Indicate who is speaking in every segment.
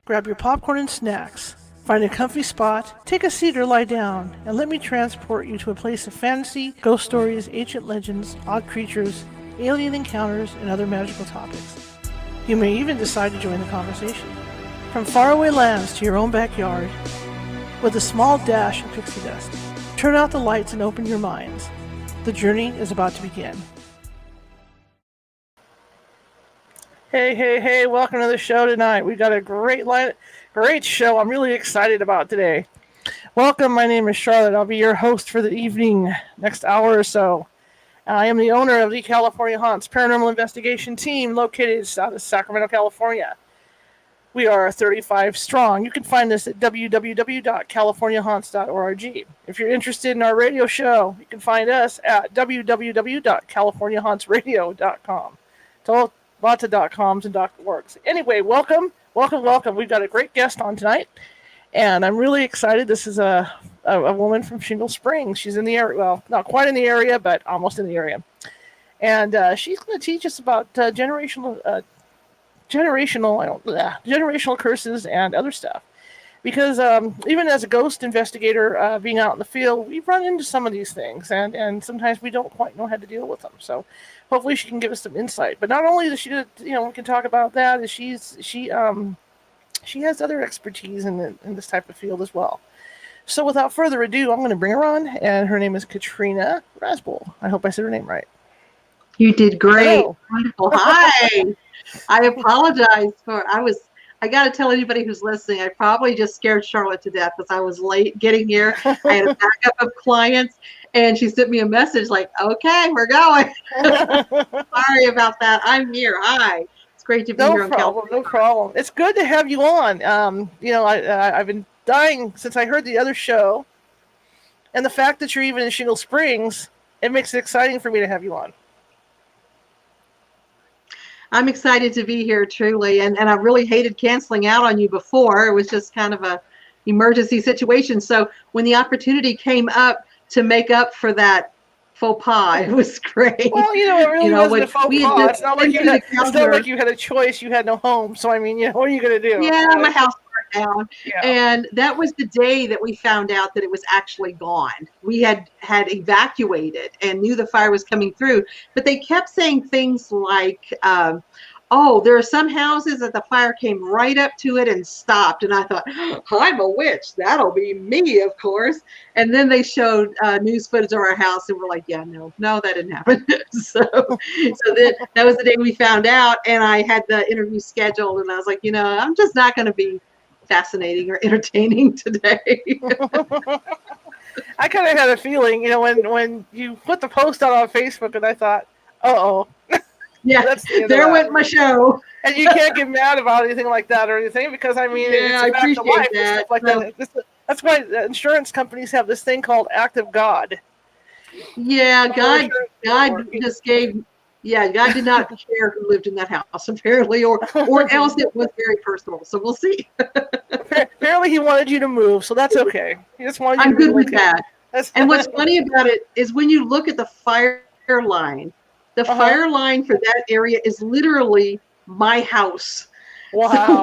Speaker 1: Grab your popcorn and snacks. Find a comfy spot, take a seat or lie down, and let me transport you to a place of fantasy, ghost stories, ancient legends, odd creatures, alien encounters, and other magical topics. You may even decide to join the conversation. From faraway lands to your own backyard, with a small dash of pixie dust, turn out the lights and open your minds. The journey is about to begin. Hey, welcome to the show tonight. We got a great show I'm really excited about today. Welcome, my name is Charlotte. I'll be your host for the evening, next hour or so. I am the owner of the California Haunts Paranormal Investigation Team located out of Sacramento, California. We are 35 strong. You can find us at www.californiahaunts.org. If you're interested in our radio show, you can find us at www.californiahauntsradio.com. Lots of .coms and .orgs. Anyway, welcome. We've got a great guest on tonight, and I'm really excited. This is a woman from Shingle Springs. She's in the area. Well, not quite in the area, but almost in the area. And she's going to teach us about generational curses and other stuff. Because even as a ghost investigator, being out in the field, we run into some of these things, and sometimes we don't quite know how to deal with them. So hopefully she can give us some insight. But not only does she, we can talk about that, is she has other expertise in this type of field as well. So without further ado, I'm going to bring her on, and her name is Katrina Rasbold. I hope I said her name right.
Speaker 2: You did great.
Speaker 1: Hello.
Speaker 2: Wonderful. Hi. I apologize I got to tell anybody who's listening, I probably just scared Charlotte to death because I was late getting here. I had a backup of clients, and she sent me a message like, okay, we're going. Sorry about that. I'm here. Hi. It's great to be here.
Speaker 1: No problem. It's good to have you on. I've been dying since I heard the other show, and the fact that you're even in Shingle Springs, it makes it exciting for me to have you on.
Speaker 2: I'm excited to be here, truly, and I really hated canceling out on you before. It was just kind of a emergency situation. So when the opportunity came up to make up for that faux pas, it was great.
Speaker 1: Well, it really wasn't a faux pas. It's not like you had a choice. You had no home. So, what are you going to do?
Speaker 2: Yeah, my house burnt down. Yeah. And that was the day that we found out that it was actually gone. We had evacuated and knew the fire was coming through, but they kept saying things like, there are some houses that the fire came right up to it and stopped. And I thought, I'm a witch. That'll be me, of course. And then they showed news footage of our house, and we're like, yeah, no, that didn't happen. so then that was the day we found out, and I had the interview scheduled, and I was like, I'm just not going to be fascinating or entertaining today.
Speaker 1: I kind of had a feeling, when you put the post out on Facebook, and I thought, uh-oh.
Speaker 2: Yeah, there went my show.
Speaker 1: And you can't get mad about anything like that or anything because, it's a fact of life and stuff like that. That's why insurance companies have this thing called act of God.
Speaker 2: Yeah, God just gave... Yeah, God did not care who lived in that house, apparently, or else it was very personal. So we'll see.
Speaker 1: Apparently, he wanted you to move, so that's okay. He just wanted you
Speaker 2: I'm
Speaker 1: to
Speaker 2: good with that. And what's funny about it is when you look at the fire line, the fire line for that area is literally my house.
Speaker 1: Wow.
Speaker 2: So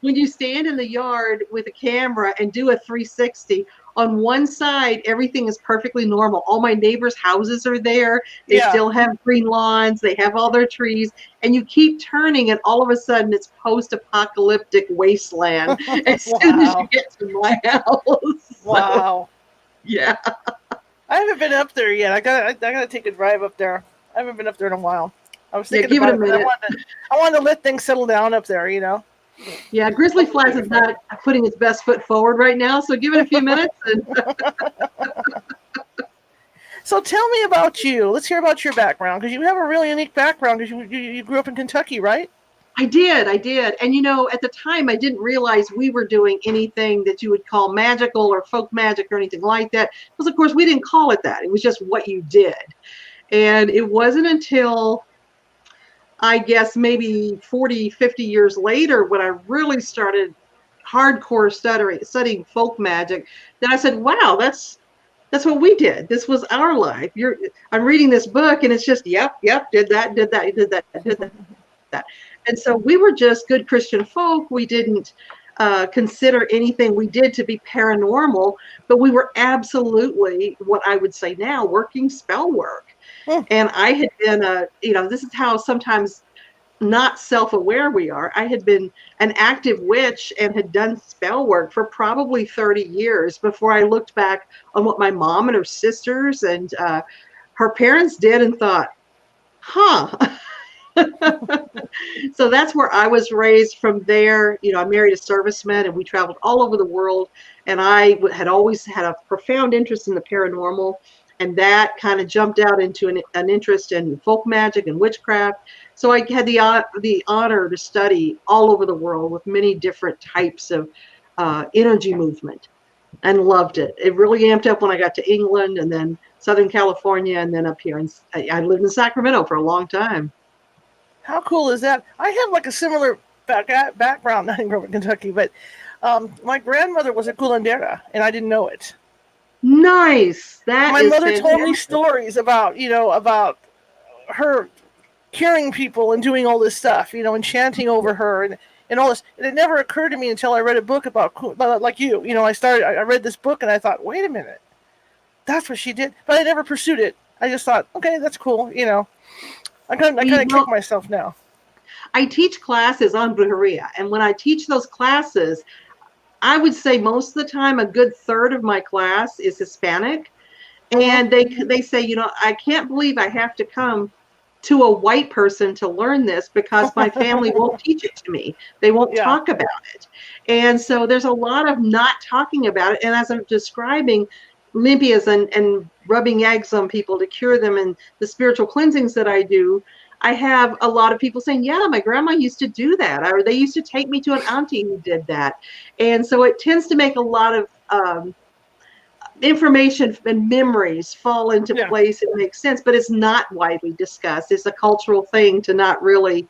Speaker 2: when you stand in the yard with a camera and do a 360, on one side, everything is perfectly normal. All my neighbors' houses are there. They still have green lawns. They have all their trees. And you keep turning, and all of a sudden, it's post-apocalyptic wasteland as soon as you get to my house.
Speaker 1: Wow.
Speaker 2: So, yeah.
Speaker 1: I haven't been up there yet. I gotta take a drive up there. I haven't been up there in a while. I was thinking
Speaker 2: give it a minute.
Speaker 1: I wanted to let things settle down up there,
Speaker 2: Yeah, Grizzly Flats is not putting its best foot forward right now, so give it a few minutes.
Speaker 1: So tell me about you. Let's hear about your background, because you have a really unique background, because you grew up in Kentucky, right?
Speaker 2: I did. And, at the time, I didn't realize we were doing anything that you would call magical or folk magic or anything like that, because, of course, we didn't call it that. It was just what you did. And it wasn't until... I guess maybe 40, 50 years later, when I really started hardcore studying folk magic, then I said, wow, that's what we did. This was our life. I'm reading this book, and it's just, yep, did that. that. And so we were just good Christian folk. We didn't consider anything we did to be paranormal, but we were absolutely, what I would say now, working spell work. And I had been this is how sometimes not self-aware we are. I had been an active witch and had done spell work for probably 30 years before I looked back on what my mom and her sisters and her parents did and thought, huh. So that's where I was raised. From there, I married a serviceman and we traveled all over the world. And I had always had a profound interest in the paranormal. And that kind of jumped out into an interest in folk magic and witchcraft. So I had the honor to study all over the world with many different types of energy movement, and loved it. It really amped up when I got to England and then Southern California and then up here. And I lived in Sacramento for a long time.
Speaker 1: How cool is that? I have like a similar background, not in Kentucky, but my grandmother was a curandera, and I didn't know it.
Speaker 2: Nice.
Speaker 1: My mother told me stories about her curing people and doing all this stuff, and chanting over her and all this. And it never occurred to me until I read a book about like you. I read this book and I thought, wait a minute, that's what she did. But I never pursued it. I just thought, okay, that's cool. I kind of kick myself now.
Speaker 2: I teach classes on brujeria, and when I teach those classes, I would say most of the time a good third of my class is Hispanic. And they say, I can't believe I have to come to a white person to learn this because my family won't teach it to me. They won't talk about it. And so there's a lot of not talking about it. And as I'm describing limpias and rubbing eggs on people to cure them and the spiritual cleansings that I do, I have a lot of people saying, yeah, my grandma used to do that, or they used to take me to an auntie who did that. And so it tends to make a lot of information and memories fall into place. It makes sense, but it's not widely discussed. It's a cultural thing to not really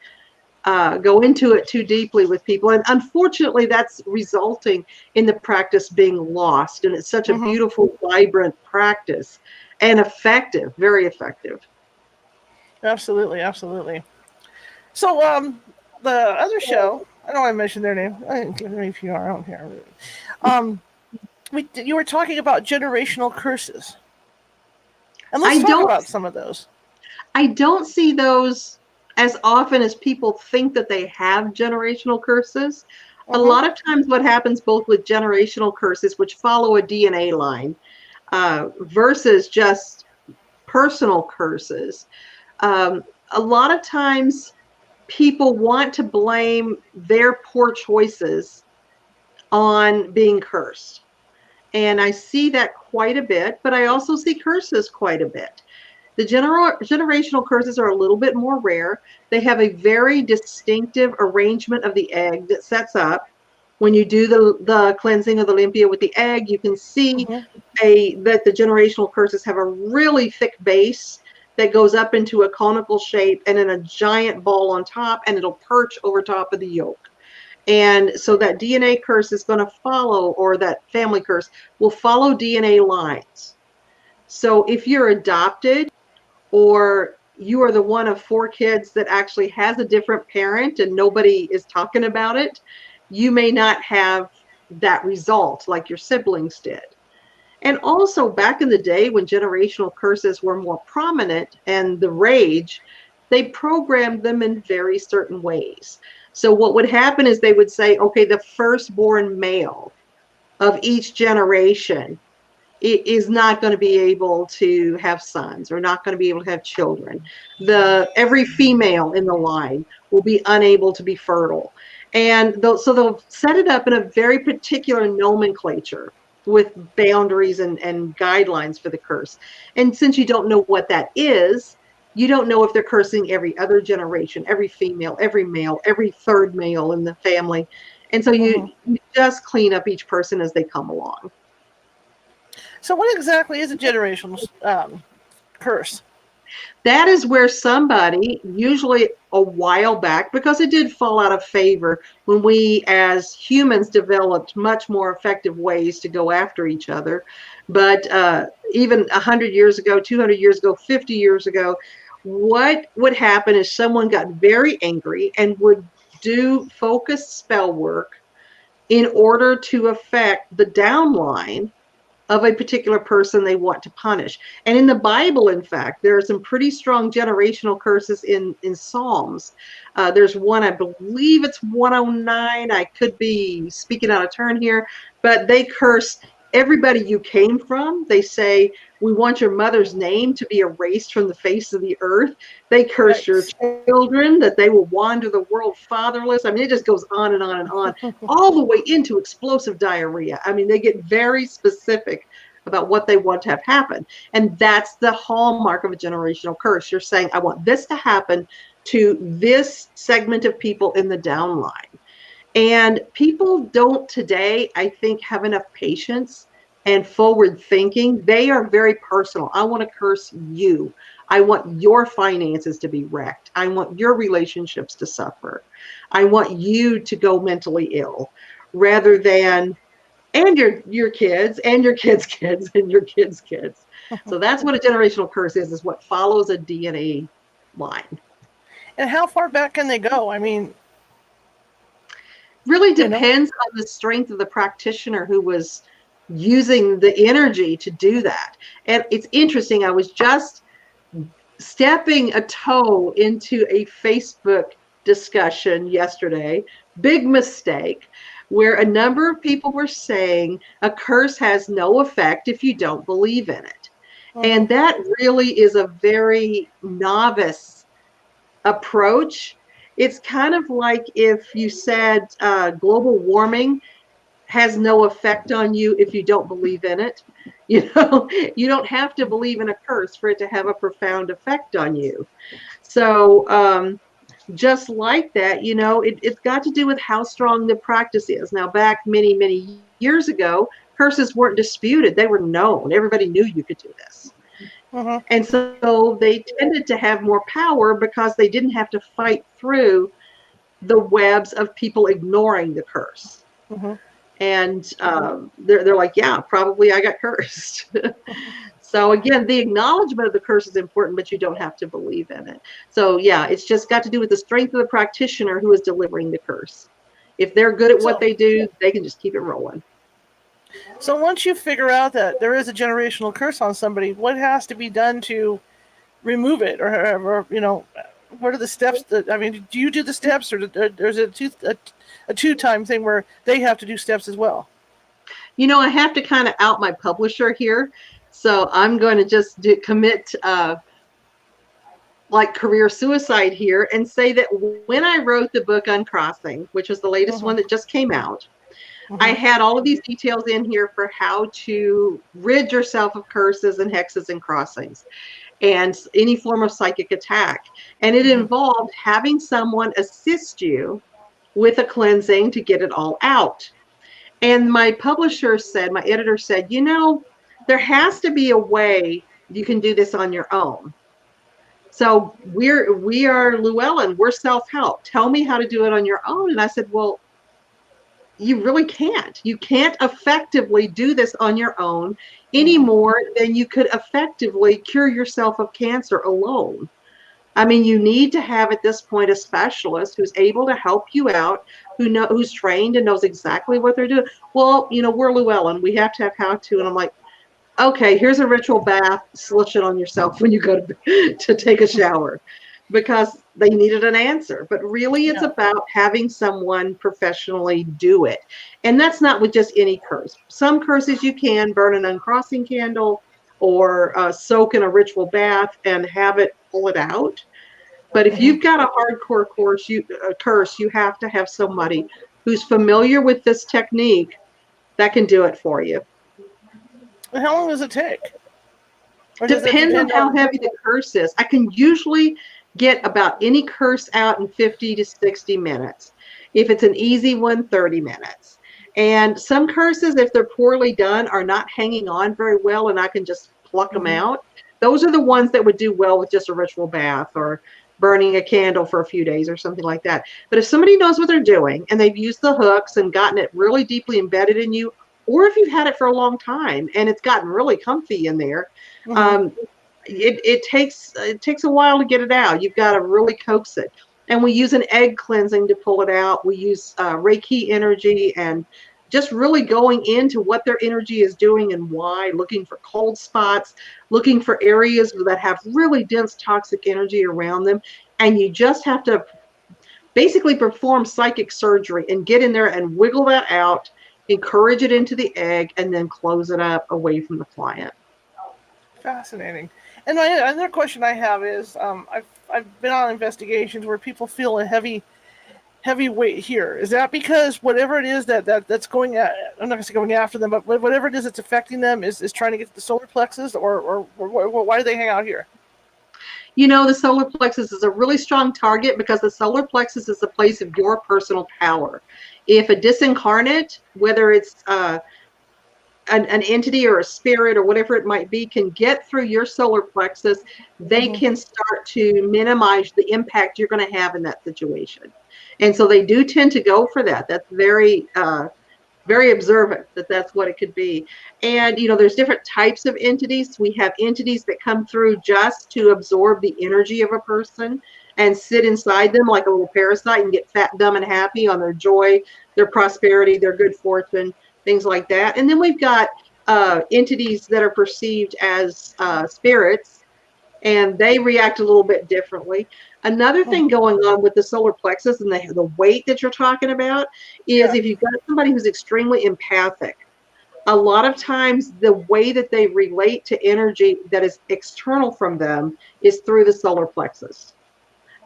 Speaker 2: go into it too deeply with people. And unfortunately, that's resulting in the practice being lost. And it's such a beautiful, vibrant practice and effective, very effective.
Speaker 1: Absolutely, absolutely. So the other show, I don't want to mention their name. I didn't give them any PR, I don't care. You were talking about generational curses. And let's talk about some of those.
Speaker 2: I don't see those as often as people think that they have generational curses. A lot of times what happens both with generational curses, which follow a DNA line, versus just personal curses, a lot of times people want to blame their poor choices on being cursed. And I see that quite a bit, but I also see curses quite a bit. The generational curses are a little bit more rare. They have a very distinctive arrangement of the egg that sets up. When you do the cleansing of the limpia with the egg, you can see that the generational curses have a really thick base that goes up into a conical shape and then a giant ball on top, and it'll perch over top of the yolk. And so that DNA curse is going to follow, or that family curse will follow DNA lines. So if you're adopted, or you are the one of 4 kids that actually has a different parent and nobody is talking about it, you may not have that result like your siblings did. And also back in the day when generational curses were more prominent and the rage, they programmed them in very certain ways. So what would happen is they would say, okay, the firstborn male of each generation is not going to be able to have sons, or not going to be able to have children. Every female in the line will be unable to be fertile. And so they'll set it up in a very particular nomenclature with boundaries and guidelines for the curse. And since you don't know what that is, you don't know if they're cursing every other generation, every female, every male, every third male in the family. And so you just clean up each person as they come along.
Speaker 1: So what exactly is a generational curse?
Speaker 2: That is where somebody, usually a while back, because it did fall out of favor when we as humans developed much more effective ways to go after each other. But even 100 years ago, 200 years ago, 50 years ago, what would happen is someone got very angry and would do focused spell work in order to affect the downline of a particular person they want to punish. And in the Bible, in fact, there are some pretty strong generational curses in Psalms. There's one, I believe it's 109. I could be speaking out of turn here, but they curse everybody you came from. They say, we want your mother's name to be erased from the face of the earth. They curse your children, that they will wander the world fatherless. I mean, it just goes on and on and on, all the way into explosive diarrhea. I mean, they get very specific about what they want to have happen. And that's the hallmark of a generational curse. You're saying, I want this to happen to this segment of people in the downline. And people don't today, I think, have enough patience and forward thinking. They are very personal. I want to curse you. I want your finances to be wrecked. I want your relationships to suffer. I want you to go mentally ill, rather than, and your kids and your kids' kids and your kids' kids. So that's what a generational curse is what follows a DNA line.
Speaker 1: And how far back can they go? I mean,
Speaker 2: really depends on the strength of the practitioner who was using the energy to do that. And it's interesting, I was just stepping a toe into a Facebook discussion yesterday, big mistake, where a number of people were saying a curse has no effect if you don't believe in it. And that really is a very novice approach. It's kind of like if you said global warming has no effect on you if you don't believe in it. You know, you don't have to believe in a curse for it to have a profound effect on you. So just like that, you know, it's got to do with how strong the practice is. Now, back many, many years ago, curses weren't disputed. They were known. Everybody knew you could do this. And so they tended to have more power because they didn't have to fight through the webs of people ignoring the curse. And they're like, yeah, probably I got cursed. So again, the acknowledgement of the curse is important, but you don't have to believe in it. So yeah, it's just got to do with the strength of the practitioner who is delivering the curse. If they're good at what they do, they can just keep it rolling.
Speaker 1: So once you figure out that there is a generational curse on somebody, what has to be done to remove it, or you know, what are the steps? I mean, do you do the steps, or there's a two-time thing where they have to do steps as well?
Speaker 2: You know, I have to kind of out my publisher here, so I'm going to just commit like career suicide here and say that when I wrote the book Uncrossing, which was the latest one that just came out, I had all of these details in here for how to rid yourself of curses and hexes and crossings and any form of psychic attack. And it involved having someone assist you with a cleansing to get it all out. And my publisher said, my editor said, you know, there has to be a way you can do this on your own. So we are Llewellyn, we're self-help. Tell me how to do it on your own. And I said, well, you really can't. You can't effectively do this on your own any more than you could effectively cure yourself of cancer alone. I mean, you need to have at this point a specialist who's able to help you out, who's trained and knows exactly what they're doing. Well, you know, we're Llewellyn. We have to have how to. And I'm like, okay, here's a ritual bath. Slush it on yourself when you go to take a shower, because they needed an answer. But really, it's about having someone professionally do it. And that's not with just any curse. Some curses you can burn an uncrossing candle or soak in a ritual bath and have it pull it out. But if you've got a hardcore curse, you have to have somebody who's familiar with this technique that can do it for you.
Speaker 1: And how long does it take?
Speaker 2: Depends on how heavy the curse is. I can usually get about any curse out in 50 to 60 minutes. If it's an easy one, 30 minutes. And some curses, if they're poorly done, are not hanging on very well, and I can just pluck them out. Those are the ones that would do well with just a ritual bath or burning a candle for a few days or something like that. But if somebody knows what they're doing and they've used the hooks and gotten it really deeply embedded in you, or if you've had it for a long time and it's gotten really comfy in there, it takes a while to get it out. You've got to really coax it. And we use an egg cleansing to pull it out. We use Reiki energy and just really going into what their energy is doing and why, looking for cold spots, looking for areas that have really dense toxic energy around them. And you just have to basically perform psychic surgery and get in there and wiggle that out, encourage it into the egg, and then close it up away from the client.
Speaker 1: Fascinating. And another question I have is, I've been on investigations where people feel a heavy weight here. Is that because whatever it is that's going at, I'm not going to say going after them, but whatever it is that's affecting them is trying to get to the solar plexus, or why do they hang out here?
Speaker 2: You know, the solar plexus is a really strong target because the solar plexus is the place of your personal power. If a disincarnate, whether it's an entity or a spirit or whatever it might be, can get through your solar plexus, they can start to minimize the impact you're going to have in that situation. And so they do tend to go for that. That's very observant that that's what it could be. And, you know, there's different types of entities. We have entities that come through just to absorb the energy of a person and sit inside them like a little parasite and get fat, dumb, and happy on their joy, their prosperity, their good fortune, things like that. And then we've got entities that are perceived as spirits, and they react a little bit differently. Another thing going on with the solar plexus and the weight that you're talking about is if you've got somebody who's extremely empathic, a lot of times the way that they relate to energy that is external from them is through the solar plexus.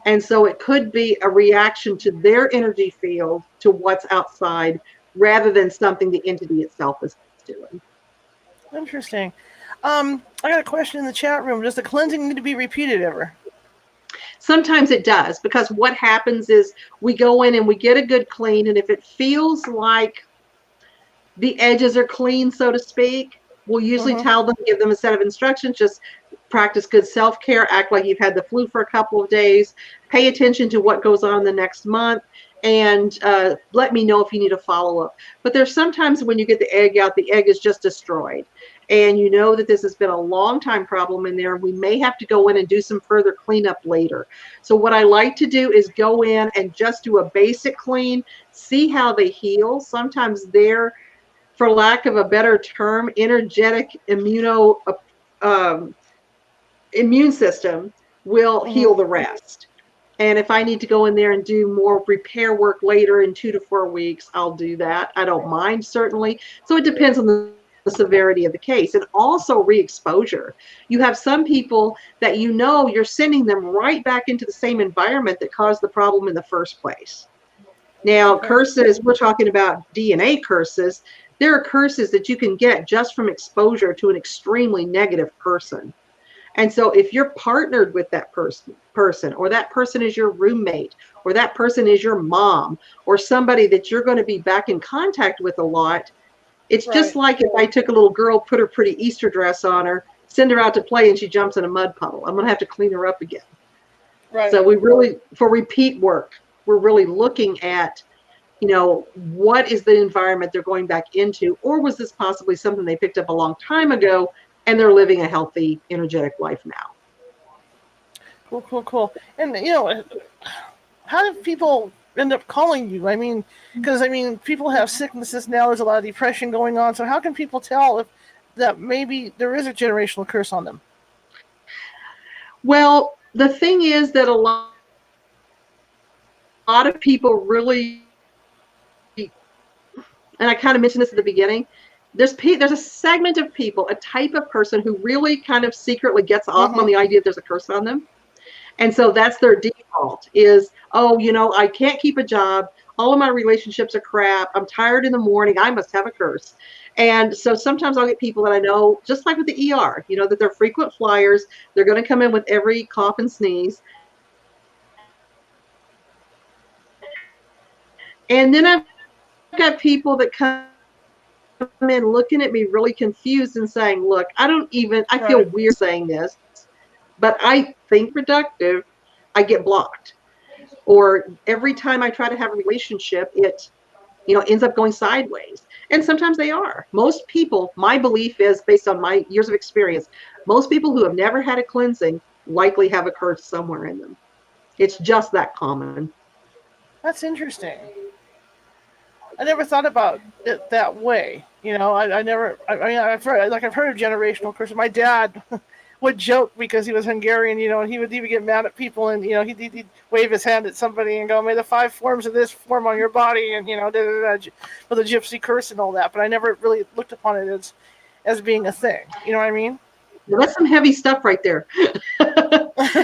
Speaker 2: And so it could be a reaction to their energy field to what's outside rather than something the entity itself is doing.
Speaker 1: Interesting. I got a question in the chat room. Does the cleansing need to be repeated ever?
Speaker 2: Sometimes it does, because what happens is we go in and we get a good clean, and if it feels like the edges are clean, so to speak, we'll usually tell them, give them a set of instructions, just practice good self-care, act like you've had the flu for a couple of days, pay attention to what goes on the next month, and let me know if you need a follow-up. But there's sometimes when you get the egg out, the egg is just destroyed. And you know that this has been a long time problem in there. We may have to go in and do some further cleanup later. So what I like to do is go in and just do a basic clean, see how they heal. Sometimes they're, for lack of a better term, energetic immune system will heal the rest. And if I need to go in there and do more repair work later in 2 to 4 weeks, I'll do that. I don't mind, certainly. So it depends on the severity of the case. And also re-exposure. You have some people that you know you're sending them right back into the same environment that caused the problem in the first place. Now, curses, we're talking about DNA curses. There are curses that you can get just from exposure to an extremely negative person. And so if you're partnered with that person, or that person is your roommate, or that person is your mom, or somebody that you're going to be back in contact with a lot, it's just like if I took a little girl, put her pretty Easter dress on her, send her out to play, and she jumps in a mud puddle. I'm going to have to clean her up again. So we really, for repeat work, we're really looking at, you know, what is the environment they're going back into, or was this possibly something they picked up a long time ago and they're living a healthy, energetic life now.
Speaker 1: Cool. And, you know, how do people end up calling you? I mean, because, I mean, people have sicknesses now. There's a lot of depression going on. So how can people tell if that maybe there is a generational curse on them?
Speaker 2: Well, the thing is that a lot of people really, and I kind of mentioned this at the beginning, there's a segment of people, a type of person who really kind of secretly gets off on the idea that there's a curse on them. And so that's their default is, oh, you know, I can't keep a job. All of my relationships are crap. I'm tired in the morning. I must have a curse. And so sometimes I'll get people that I know, just like with the ER, you know, that they're frequent flyers. They're going to come in with every cough and sneeze. And then I've got people that come in looking at me really confused and saying, look, I feel weird saying this, but I think productive, I get blocked. Or every time I try to have a relationship, it, you know, ends up going sideways. And sometimes they are. Most people, my belief is, based on my years of experience, most people who have never had a cleansing likely have a curse somewhere in them. It's just that common.
Speaker 1: That's interesting. I never thought about it that way. You know, I never. I mean, I've heard of generational curses. My dad would joke because he was Hungarian. You know, and he would even get mad at people, and you know, he'd wave his hand at somebody and go, "May the 5 forms of this form on your body," and you know, with a gypsy curse and all that. But I never really looked upon it as being a thing. You know what I mean?
Speaker 2: Well, that's some heavy stuff right there.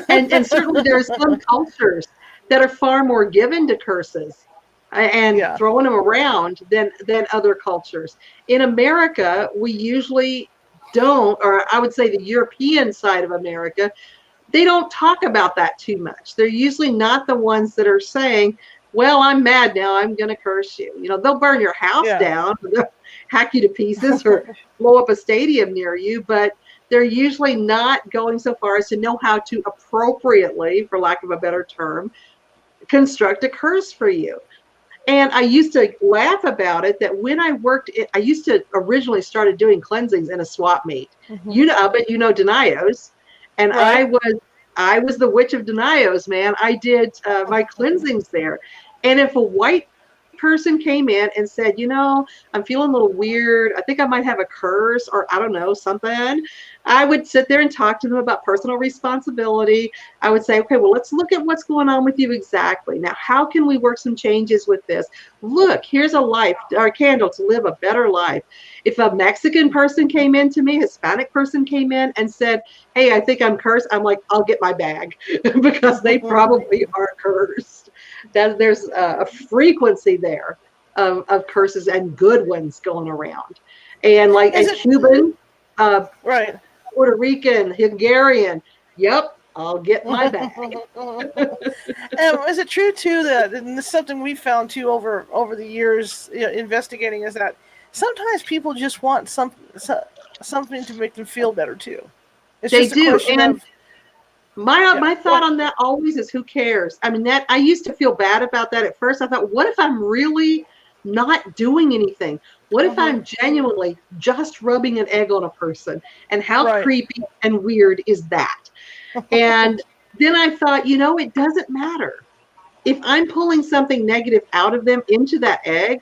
Speaker 2: and certainly there are some cultures that are far more given to curses and throwing them around than other cultures. In America, we usually don't, or I would say the European side of America, they don't talk about that too much. They're usually not the ones that are saying, well, I'm mad now, I'm going to curse you. You know, they'll burn your house down, or they'll hack you to pieces or blow up a stadium near you, but they're usually not going so far as to know how to appropriately, for lack of a better term, construct a curse for you. And I used to laugh about it that when I worked, I used to originally started doing cleansings in a swap meet. You know, I bet you know Denios, and I was the witch of Denios, man. I did my cleansings there, and if a white person came in and said, you know, I'm feeling a little weird, I think I might have a curse, or I don't know, something, I would sit there and talk to them about personal responsibility. I would say, okay, well, let's look at what's going on with you exactly. Now, how can we work some changes with this? Look, here's a life, or a candle to live a better life. If a Mexican person came in to me, Hispanic person came in and said, hey, I think I'm cursed, I'm like, I'll get my bag because they probably are cursed. That there's a frequency there of curses and good ones going around. And like a Cuban, Puerto Rican, Hungarian, yep, I'll get my bag.
Speaker 1: Is it true too that, and this is something we found too over the years, you know, investigating, is that sometimes people just want something to make them feel better too. It's
Speaker 2: they
Speaker 1: just a
Speaker 2: do.
Speaker 1: question
Speaker 2: And
Speaker 1: of,
Speaker 2: my thought on that always is, who cares? I mean, that I used to feel bad about that at first. I thought, what if I'm really not doing anything? What if I'm genuinely just rubbing an egg on a person? And how creepy and weird is that? And then I thought, you know, it doesn't matter. If I'm pulling something negative out of them into that egg,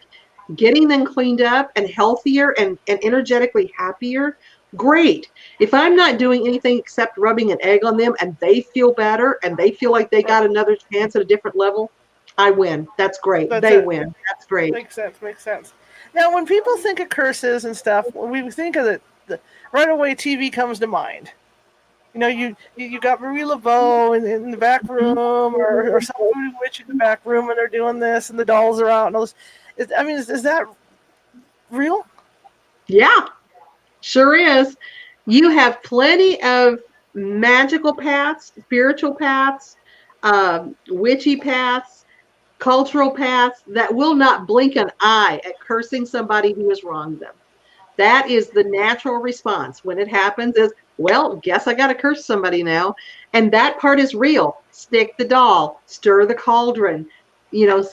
Speaker 2: getting them cleaned up and healthier and energetically happier, great. If I'm not doing anything except rubbing an egg on them and they feel better and they feel like they got another chance at a different level, I win. That's great. They win. That's great.
Speaker 1: Makes sense. Now, when people think of curses and stuff, when we think of it, right away TV comes to mind. You know, you got Marie Laveau in the back room, or some voodoo witch in the back room, and they're doing this, and the dolls are out, and all this. Is that real?
Speaker 2: Yeah, sure is. You have plenty of magical paths, spiritual paths, witchy paths, cultural paths that will not blink an eye at cursing somebody who has wronged them. That is the natural response when it happens, is, well, guess I got to curse somebody now. And that part is real. Stick the doll, stir the cauldron, you know,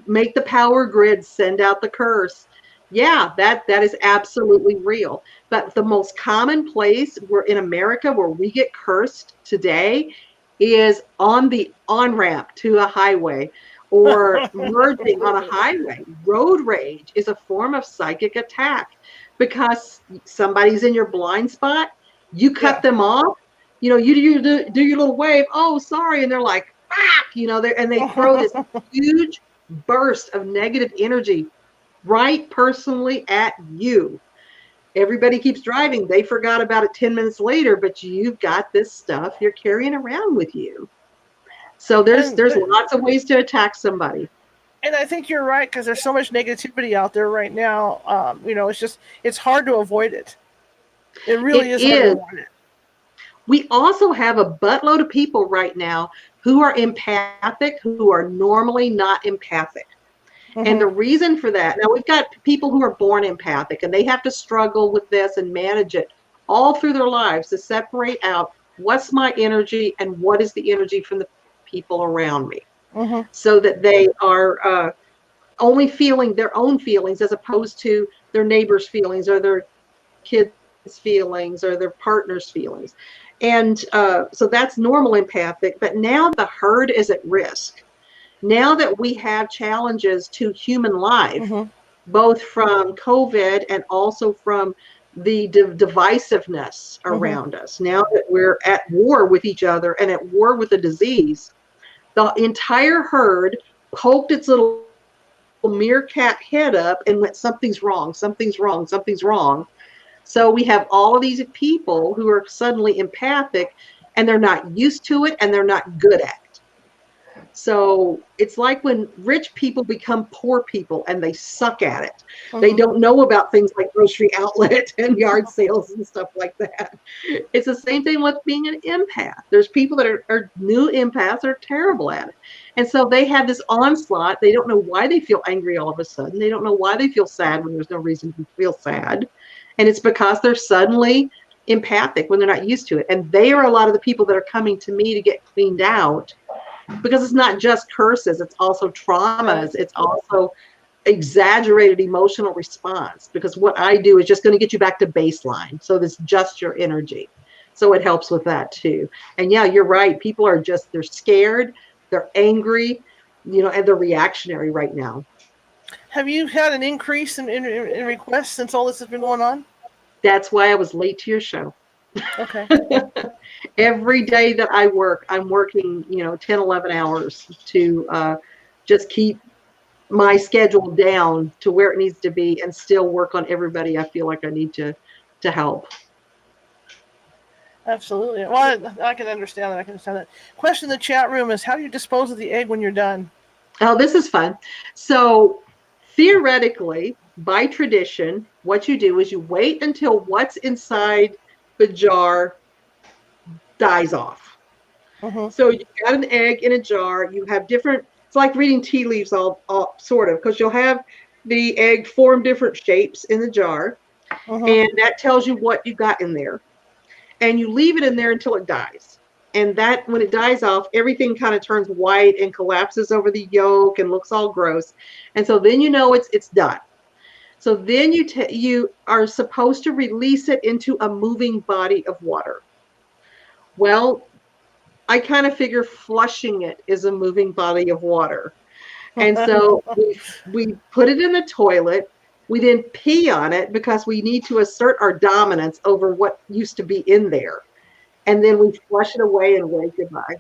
Speaker 2: make the power grid send out the curse. Yeah, that is absolutely real. But the most common place in America where we get cursed today is on the on-ramp to a highway, or merging on a highway. Road rage is a form of psychic attack because somebody's in your blind spot. You cut them off. You know, you do your little wave. Oh, sorry, and they're like, ah, you know, and they throw this huge burst of negative energy right personally at you. Everybody keeps driving. They forgot about it 10 minutes later, but you've got this stuff you're carrying around with you. So there's lots of ways to attack somebody.
Speaker 1: And I think you're right, because there's so much negativity out there right now. You know, it's hard to avoid it. It really is hard to avoid it.
Speaker 2: We also have a buttload of people right now who are empathic, who are normally not empathic. And the reason for that, now we've got people who are born empathic, and they have to struggle with this and manage it all through their lives to separate out what's my energy and what is the energy from the people around me, so that they are only feeling their own feelings as opposed to their neighbors' feelings or their kids' feelings or their partner's feelings. And so that's normal empathic. But now the herd is at risk. Now that we have challenges to human life, both from COVID and also from the divisiveness around us, now that we're at war with each other and at war with the disease, the entire herd poked its little meerkat head up and went, something's wrong, something's wrong, something's wrong. So we have all of these people who are suddenly empathic, and they're not used to it and they're not good at it. So it's like when rich people become poor people and they suck at it. They don't know about things like grocery outlet and yard sales and stuff like that. It's the same thing with being an empath. There's people that are new empaths are terrible at it. And so they have this onslaught. They don't know why they feel angry all of a sudden. They don't know why they feel sad when there's no reason to feel sad. And it's because they're suddenly empathic when they're not used to it. And they are a lot of the people that are coming to me to get cleaned out, because it's not just curses, it's also traumas, it's also exaggerated emotional response, because what I do is just going to get you back to baseline. So it's just your energy. So it helps with that too. And yeah, you're right. People are just, they're scared, they're angry, you know, and they're reactionary right now.
Speaker 1: Have you had an increase in requests since all this has been going on?
Speaker 2: That's why I was late to your show.
Speaker 1: Okay.
Speaker 2: Every day that I work, I'm working, 10, 11 hours to just keep my schedule down to where it needs to be and still work on everybody I feel like I need to help.
Speaker 1: Absolutely. Well, I can understand that. Question in the chat room is, how do you dispose of the egg when you're done?
Speaker 2: Oh, this is fun. So theoretically, by tradition, what you do is you wait until what's inside the jar dies off. So you got an egg in a jar. You have different, it's like reading tea leaves all sort of, because you'll have the egg form different shapes in the jar. And that tells you what you got in there. And you leave it in there until it dies. And that, when it dies off, everything kind of turns white and collapses over the yolk and looks all gross. And so then you know it's done. So then you are supposed to release it into a moving body of water. Well, I kind of figure flushing it is a moving body of water. And so we put it in the toilet. We then pee on it because we need to assert our dominance over what used to be in there. And then we flush it away and wave goodbye.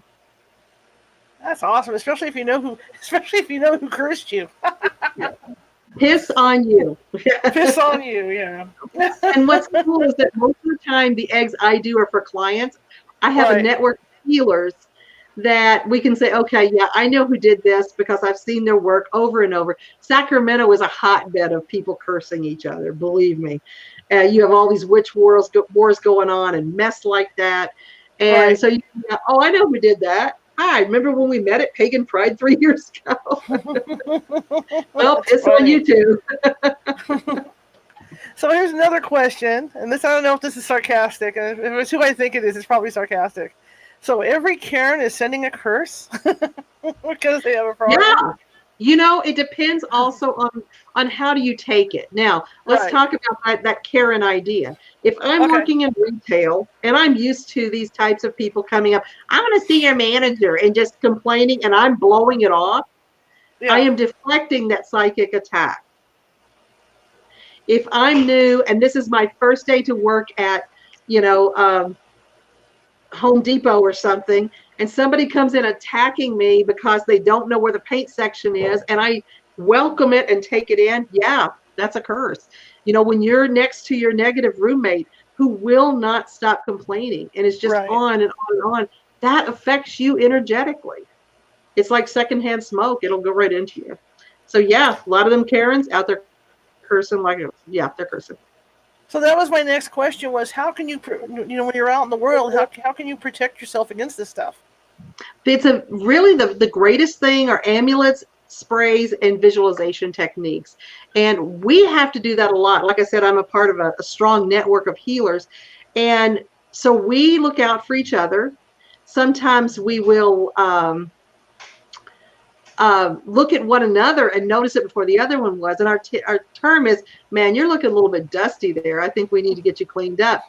Speaker 1: That's awesome, especially if you know who cursed you.
Speaker 2: Piss on you.
Speaker 1: Piss on you, yeah.
Speaker 2: And what's cool is that most of the time the eggs I do are for clients. I have a network of healers that we can say, okay, yeah, I know who did this because I've seen their work over and over. Sacramento is a hotbed of people cursing each other, believe me. You have all these witch wars going on and mess like that. And so you know, oh, I know who did that. Hi, remember when we met at Pagan Pride 3 years ago? Well, piss on you too.
Speaker 1: So here's another question, and this, I don't know if this is sarcastic. If it's who I think it is, it's probably sarcastic. So every Karen is sending a curse because they have a problem?
Speaker 2: Yeah. You know, it depends also on how do you take it. Now, let's talk about that Karen idea. If I'm working in retail and I'm used to these types of people coming up, I want to see your manager and just complaining, and I'm blowing it off, I am deflecting that psychic attack. If I'm new and this is my first day to work at, Home Depot or something, and somebody comes in attacking me because they don't know where the paint section is, and I welcome it and take it in, yeah, that's a curse. When you're next to your negative roommate who will not stop complaining and is just on and on and on, that affects you energetically. It's like secondhand smoke. It'll go right into you. So yeah, a lot of them Karens out there cursing they're cursing.
Speaker 1: So that was my next question, was how can you, when you're out in the world, how can you protect yourself against this stuff?
Speaker 2: It's really the greatest thing are amulets, sprays, and visualization techniques. And we have to do that a lot. Like I said, I'm a part of a strong network of healers. And so we look out for each other. Sometimes we will look at one another and notice it before the other one was. And our term is, man, you're looking a little bit dusty there. I think we need to get you cleaned up.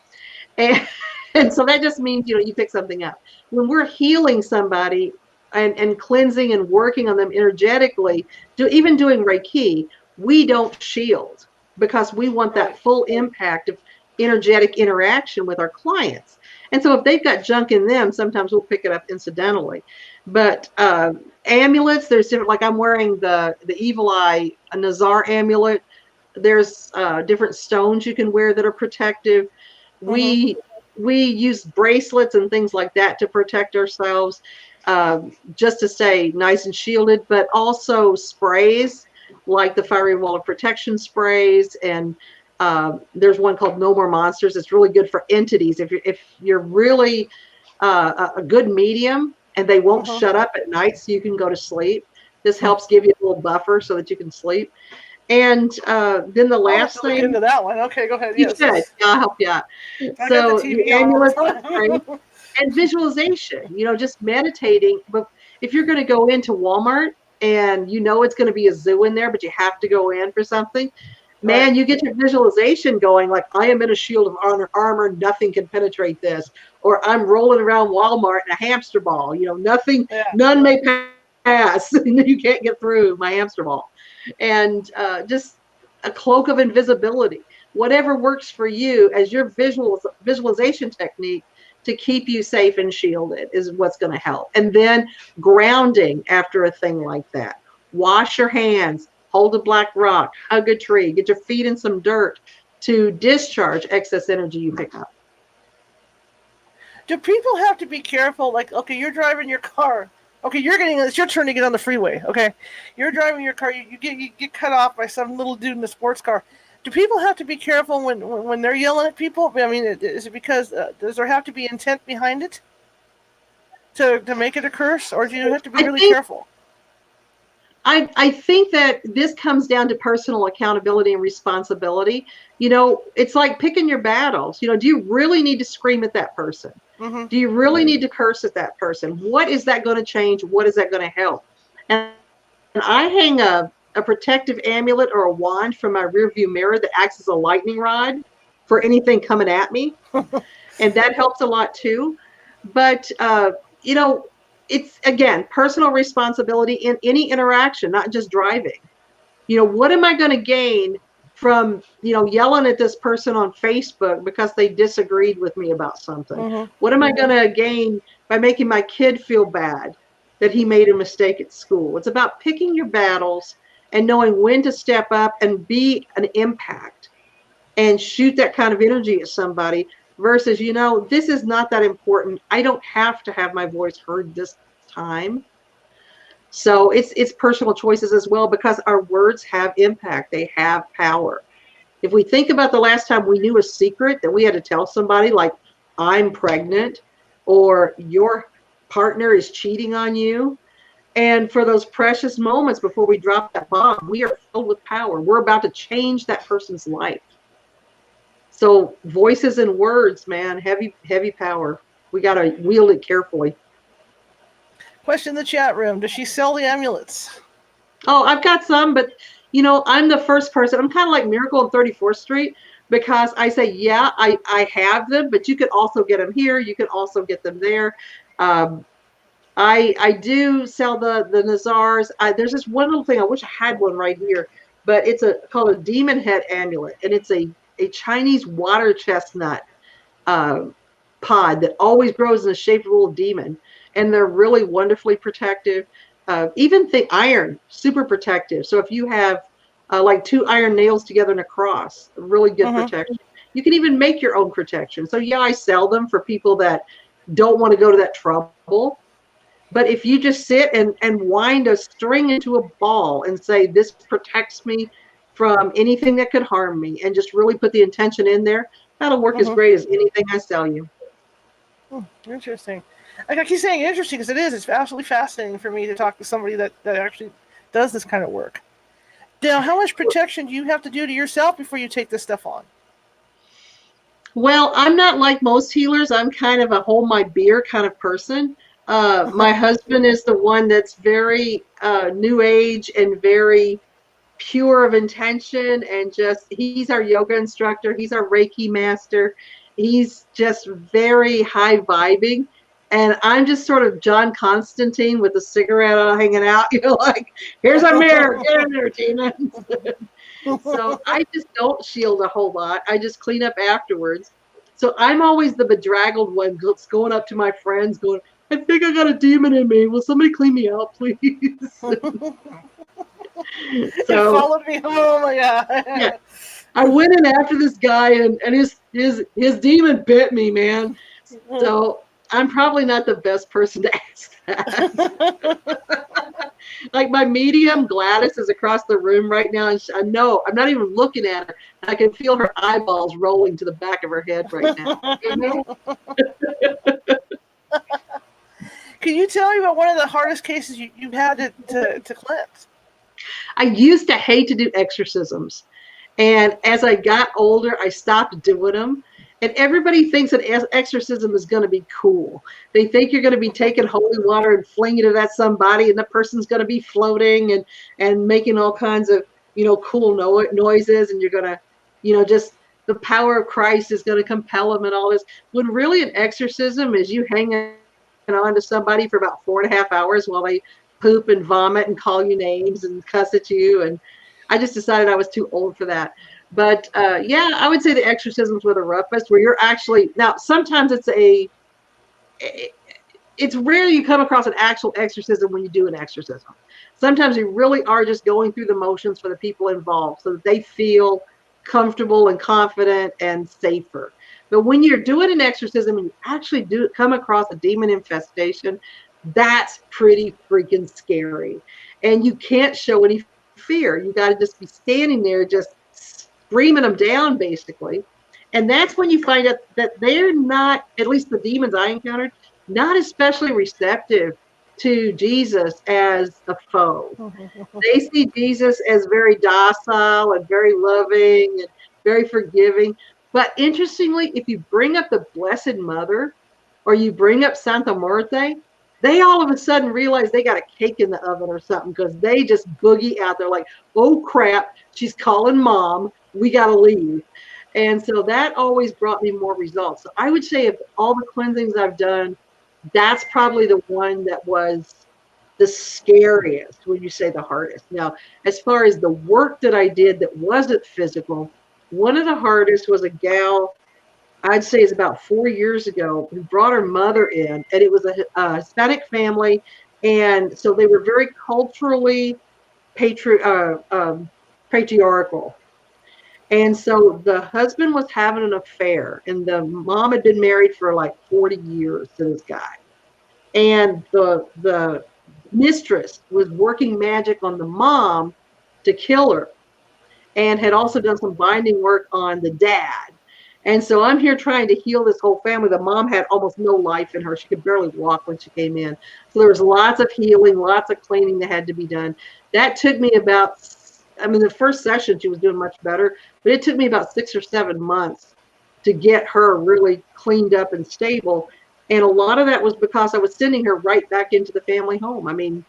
Speaker 2: And so that just means, you pick something up. When we're healing somebody and cleansing and working on them energetically, even doing Reiki, we don't shield because we want that full impact of energetic interaction with our clients. And so if they've got junk in them, sometimes we'll pick it up incidentally. But amulets, there's different, like I'm wearing the Evil Eye, a Nazar amulet. There's different stones you can wear that are protective. We use bracelets and things like that to protect ourselves, just to stay nice and shielded, but also sprays like the Fiery Wall of Protection sprays. And there's one called No More Monsters. It's really good for entities. If you're really a good medium and they won't shut up at night so you can go to sleep, this helps give you a little buffer so that you can sleep. And then the last thing.
Speaker 1: Look into that one. Okay, go ahead.
Speaker 2: You should. Yeah, I'll help you out. So the amulets and visualization, just meditating. But if you're going to go into Walmart and it's going to be a zoo in there, but you have to go in for something, man, you get your visualization going like, I am in a shield of armor, nothing can penetrate this. Or I'm rolling around Walmart in a hamster ball, none may pass. You can't get through my hamster ball. And just a cloak of invisibility, whatever works for you as your visualization technique to keep you safe and shielded is what's going to help. And then grounding after a thing like that. Wash your hands, hold a black rock, hug a tree, get your feet in some dirt to discharge excess energy you pick up.
Speaker 1: Do people have to be careful? Like, okay, you're driving your car. Okay, it's your turn to get on the freeway. Okay, you're driving your car. You get cut off by some little dude in a sports car. Do people have to be careful when they're yelling at people? I mean, is it because does there have to be intent behind it to make it a curse, or do you have to be really careful?
Speaker 2: I think that this comes down to personal accountability and responsibility. It's like picking your battles. Do you really need to scream at that person? Do you really need to curse at that person? What is that going to change? What is that going to help? And I hang a protective amulet or a wand from my rearview mirror that acts as a lightning rod for anything coming at me. And that helps a lot too. But, it's, again, personal responsibility in any interaction, not just driving. What am I going to gain from, yelling at this person on Facebook because they disagreed with me about something? What am I going to gain by making my kid feel bad that he made a mistake at school? It's about picking your battles and knowing when to step up and be an impact and shoot that kind of energy at somebody versus, this is not that important. I don't have to have my voice heard this time. So it's personal choices as well, because our words have impact. They have power. If we think about the last time we knew a secret that we had to tell somebody, like I'm pregnant or your partner is cheating on you, and for those precious moments before we drop that bomb, we are filled with power. We're about to change that person's life. So voices and words, man, heavy, heavy power. We got to wield it carefully.
Speaker 1: Question in the chat room. Does she sell the amulets?
Speaker 2: Oh, I've got some, but I'm the first person. I'm kind of like Miracle on 34th Street because I say, yeah, I have them, but you can also get them here. You can also get them there. I do sell the Nazars. There's this one little thing. I wish I had one right here, but it's called a demon head amulet, and it's a Chinese water chestnut pod that always grows in the shape of a little demon. And they're really wonderfully protective. Even the iron, super protective. So if you have like 2 iron nails together in a cross, really good protection. You can even make your own protection. So yeah, I sell them for people that don't want to go to that trouble. But if you just sit and wind a string into a ball and say, this protects me from anything that could harm me, and just really put the intention in there, that'll work as great as anything I sell you.
Speaker 1: Interesting. I keep saying interesting because it is. It's absolutely fascinating for me to talk to somebody that actually does this kind of work. Now, how much protection do you have to do to yourself before you take this stuff on? Well,
Speaker 2: I'm not like most healers. I'm kind of a hold my beer kind of person. My husband is the one that's very new age and very pure of intention, and just he's our yoga instructor, he's our Reiki master, he's just very high vibing, and I'm just sort of John Constantine with a cigarette hanging out, like, here's our mirror, get in there, Tina. So I just don't shield a whole lot, I just clean up afterwards. So I'm always the bedraggled one that's going up to my friends going, I think I got a demon in me, will somebody clean me out, please?
Speaker 1: So followed me home.
Speaker 2: Yeah. I went in after this guy, and his demon bit me, man. So I'm probably not the best person to ask that. Like my medium, Gladys, is across the room right now, and I know I'm not even looking at her. I can feel her eyeballs rolling to the back of her head right now. You know?
Speaker 1: Can you tell me about one of the hardest cases you've had to cleanse?
Speaker 2: I used to hate to do exorcisms. And as I got older, I stopped doing them. And everybody thinks that exorcism is going to be cool. They think you're going to be taking holy water and flinging it at somebody, and the person's going to be floating and making all kinds of, cool noises. And you're going to, just the power of Christ is going to compel them and all this. When really an exorcism is you hanging on to somebody for about 4.5 hours while they poop and vomit and call you names and cuss at you. And I just decided I was too old for that. But yeah, I would say the exorcisms were the roughest, where you're actually, now sometimes it's rare you come across an actual exorcism when you do an exorcism. Sometimes you really are just going through the motions for the people involved so that they feel comfortable and confident and safer. But when you're doing an exorcism and you actually do come across a demon infestation, that's pretty freaking scary. And you can't show any fear. You got to just be standing there just screaming them down, basically. And that's when you find out that they're not, at least the demons I encountered, not especially receptive to Jesus as a foe. They see Jesus as very docile and very loving and very forgiving. But interestingly, if you bring up the Blessed Mother or you bring up Santa Muerte, they all of a sudden realize they got a cake in the oven or something, because they just boogie out there like, oh crap, she's calling mom, we got to leave. And so that always brought me more results. So I would say of all the cleansings I've done, that's probably the one that was the scariest, when you say the hardest. Now, as far as the work that I did that wasn't physical, one of the hardest was a gal, I'd say it's about 4 years ago, who brought her mother in, and it was a Hispanic family. And so they were very culturally patriarchal. And so the husband was having an affair, and the mom had been married for like 40 years to this guy. And the mistress was working magic on the mom to kill her, and had also done some binding work on the dad. And so I'm here trying to heal this whole family. The mom had almost no life in her. She could barely walk when she came in. So there was lots of healing, lots of cleaning that had to be done. That took me about, the first session she was doing much better, but it took me about 6 or 7 months to get her really cleaned up and stable. And a lot of that was because I was sending her right back into the family home.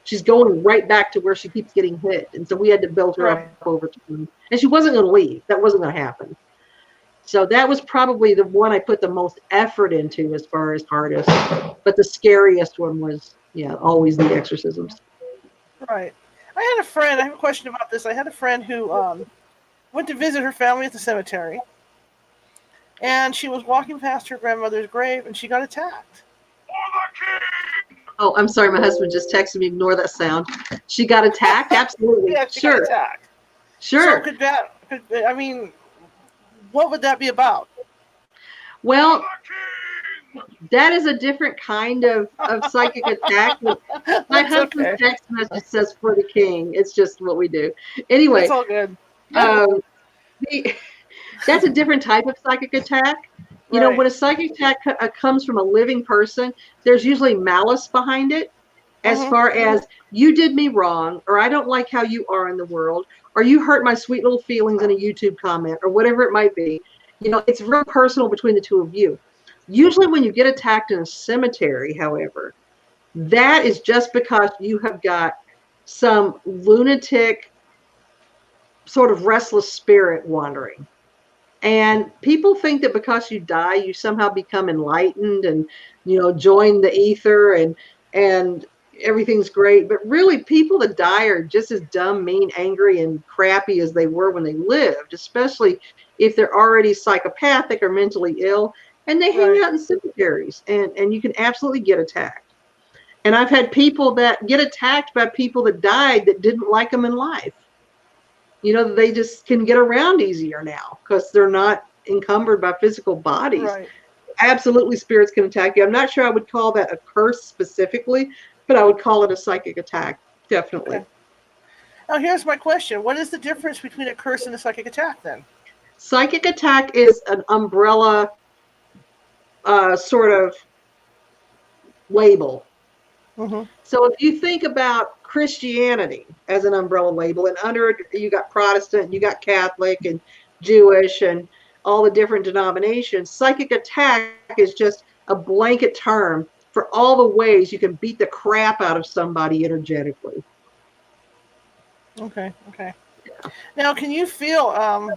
Speaker 2: She's going right back to where she keeps getting hit. And so we had to build her up over time. And she wasn't going to leave. That wasn't going to happen. So that was probably the one I put the most effort into as far as hardest. But the scariest one was, always the exorcisms.
Speaker 1: Right. I have a question about this. I had a friend who went to visit her family at the cemetery. And she was walking past her grandmother's grave, and she got attacked.
Speaker 2: Oh, I'm sorry. My husband just texted me. Ignore that sound. She got attacked? Absolutely.
Speaker 1: Yeah, she got attacked.
Speaker 2: Sure.
Speaker 1: So what would that be about?
Speaker 2: Well, that is a different kind of psychic attack. My husband's text message says for the king. It's just what we do. Anyway.
Speaker 1: It's all good.
Speaker 2: That's a different type of psychic attack. You know, when a psychic attack comes from a living person, there's usually malice behind it, as far as you did me wrong, or I don't like how you are in the world, or you hurt my sweet little feelings in a YouTube comment, or whatever it might be. It's real personal between the two of you. Usually when you get attacked in a cemetery, however, that is just because you have got some lunatic sort of restless spirit wandering. And people think that because you die, you somehow become enlightened and, join the ether and everything's great. But really, people that die are just as dumb, mean, angry, and crappy as they were when they lived, especially if they're already psychopathic or mentally ill, and they hang out in cemeteries, and you can absolutely get attacked. And I've had people that get attacked by people that died that didn't like them in life. They just can get around easier now because they're not encumbered by physical bodies.
Speaker 1: Right.
Speaker 2: Absolutely, spirits can attack you. I'm not sure I would call that a curse specifically, but I would call it a psychic attack, definitely.
Speaker 1: Okay. Now, here's my question. What is the difference between a curse and a psychic attack, then?
Speaker 2: Psychic attack is an umbrella sort of label. Mm-hmm. So if you think about Christianity as an umbrella label, and under it you got Protestant, you got Catholic and Jewish and all the different denominations, psychic attack is just a blanket term for all the ways you can beat the crap out of somebody energetically.
Speaker 1: Okay. Yeah. Now, can you feel,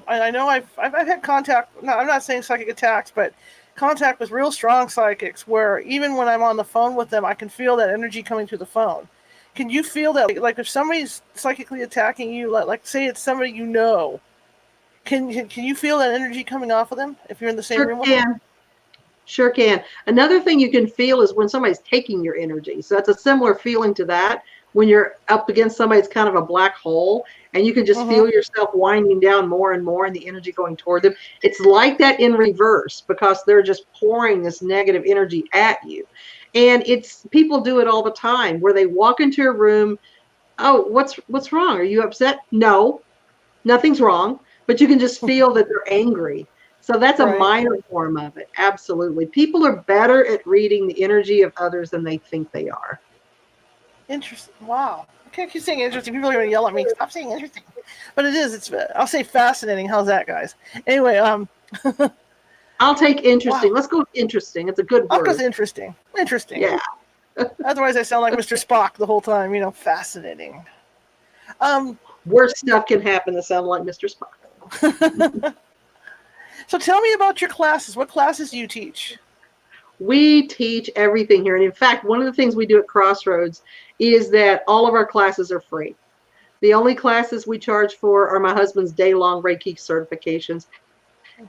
Speaker 1: I know I've had contact, no, I'm not saying psychic attacks, but contact with real strong psychics where even when I'm on the phone with them, I can feel that energy coming through the phone. Can you feel that? Like if somebody's psychically attacking you, like say it's somebody you know, can you feel that energy coming off of them if you're in the same room with them?
Speaker 2: Sure can. Another thing you can feel is when somebody's taking your energy. So that's a similar feeling to that. When you're up against somebody, it's kind of a black hole, and you can just feel yourself winding down more and more and the energy going toward them. It's like that in reverse because they're just pouring this negative energy at you. And people do it all the time where they walk into a room. Oh, what's wrong? Are you upset? No, nothing's wrong. But you can just feel that they're angry. So that's a minor form of it. Absolutely. People are better at reading the energy of others than they think they are.
Speaker 1: Interesting. Wow. I can't keep saying interesting. People are going to yell at me. Stop saying interesting. But it is. I'll say fascinating. How's that, guys? Anyway,
Speaker 2: I'll take interesting. Wow. Let's go with interesting. It's a good word.
Speaker 1: I'll go with interesting. Interesting.
Speaker 2: Yeah.
Speaker 1: Otherwise, I sound like Mr. Spock the whole time. Fascinating.
Speaker 2: Worse stuff can happen to sound like Mr. Spock.
Speaker 1: So tell me about your classes. What classes do you teach?
Speaker 2: We teach everything here. And in fact, one of the things we do at Crossroads is that all of our classes are free. The only classes we charge for are my husband's day-long Reiki certifications.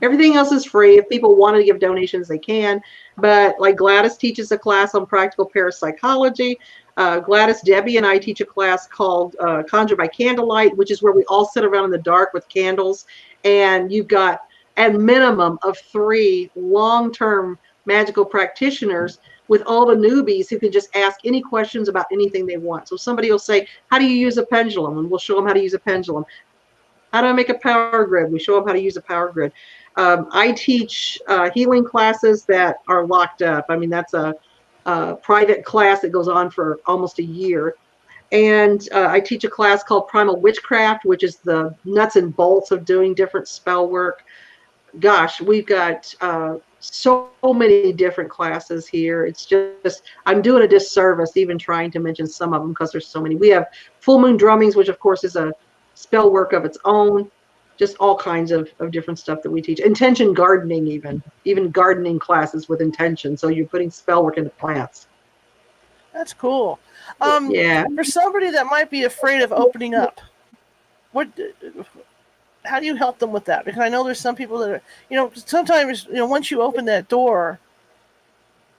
Speaker 2: Everything else is free. If people want to give donations, they can. But like Gladys teaches a class on practical parapsychology. Gladys, Debbie, and I teach a class called Conjure by Candlelight, which is where we all sit around in the dark with candles. And you've got a minimum of 3 long-term magical practitioners with all the newbies who can just ask any questions about anything they want. So somebody will say, how do you use a pendulum? And we'll show them how to use a pendulum. How do I make a power grid? We show them how to use a power grid. I teach healing classes that are locked up. I mean, that's a private class that goes on for almost a year. And I teach a class called Primal Witchcraft, which is the nuts and bolts of doing different spell work. Gosh, we've got so many different classes here. It's just, I'm doing a disservice even trying to mention some of them because there's so many. We have full moon drummings, which of course is a spell work of its own. Just all kinds of different stuff that we teach. Intention gardening, even gardening classes with intention. So you're putting spell work into plants.
Speaker 1: That's cool. Yeah. For somebody that might be afraid of opening up, how do you help them with that? Because I know there's some people that are, sometimes, once you open that door,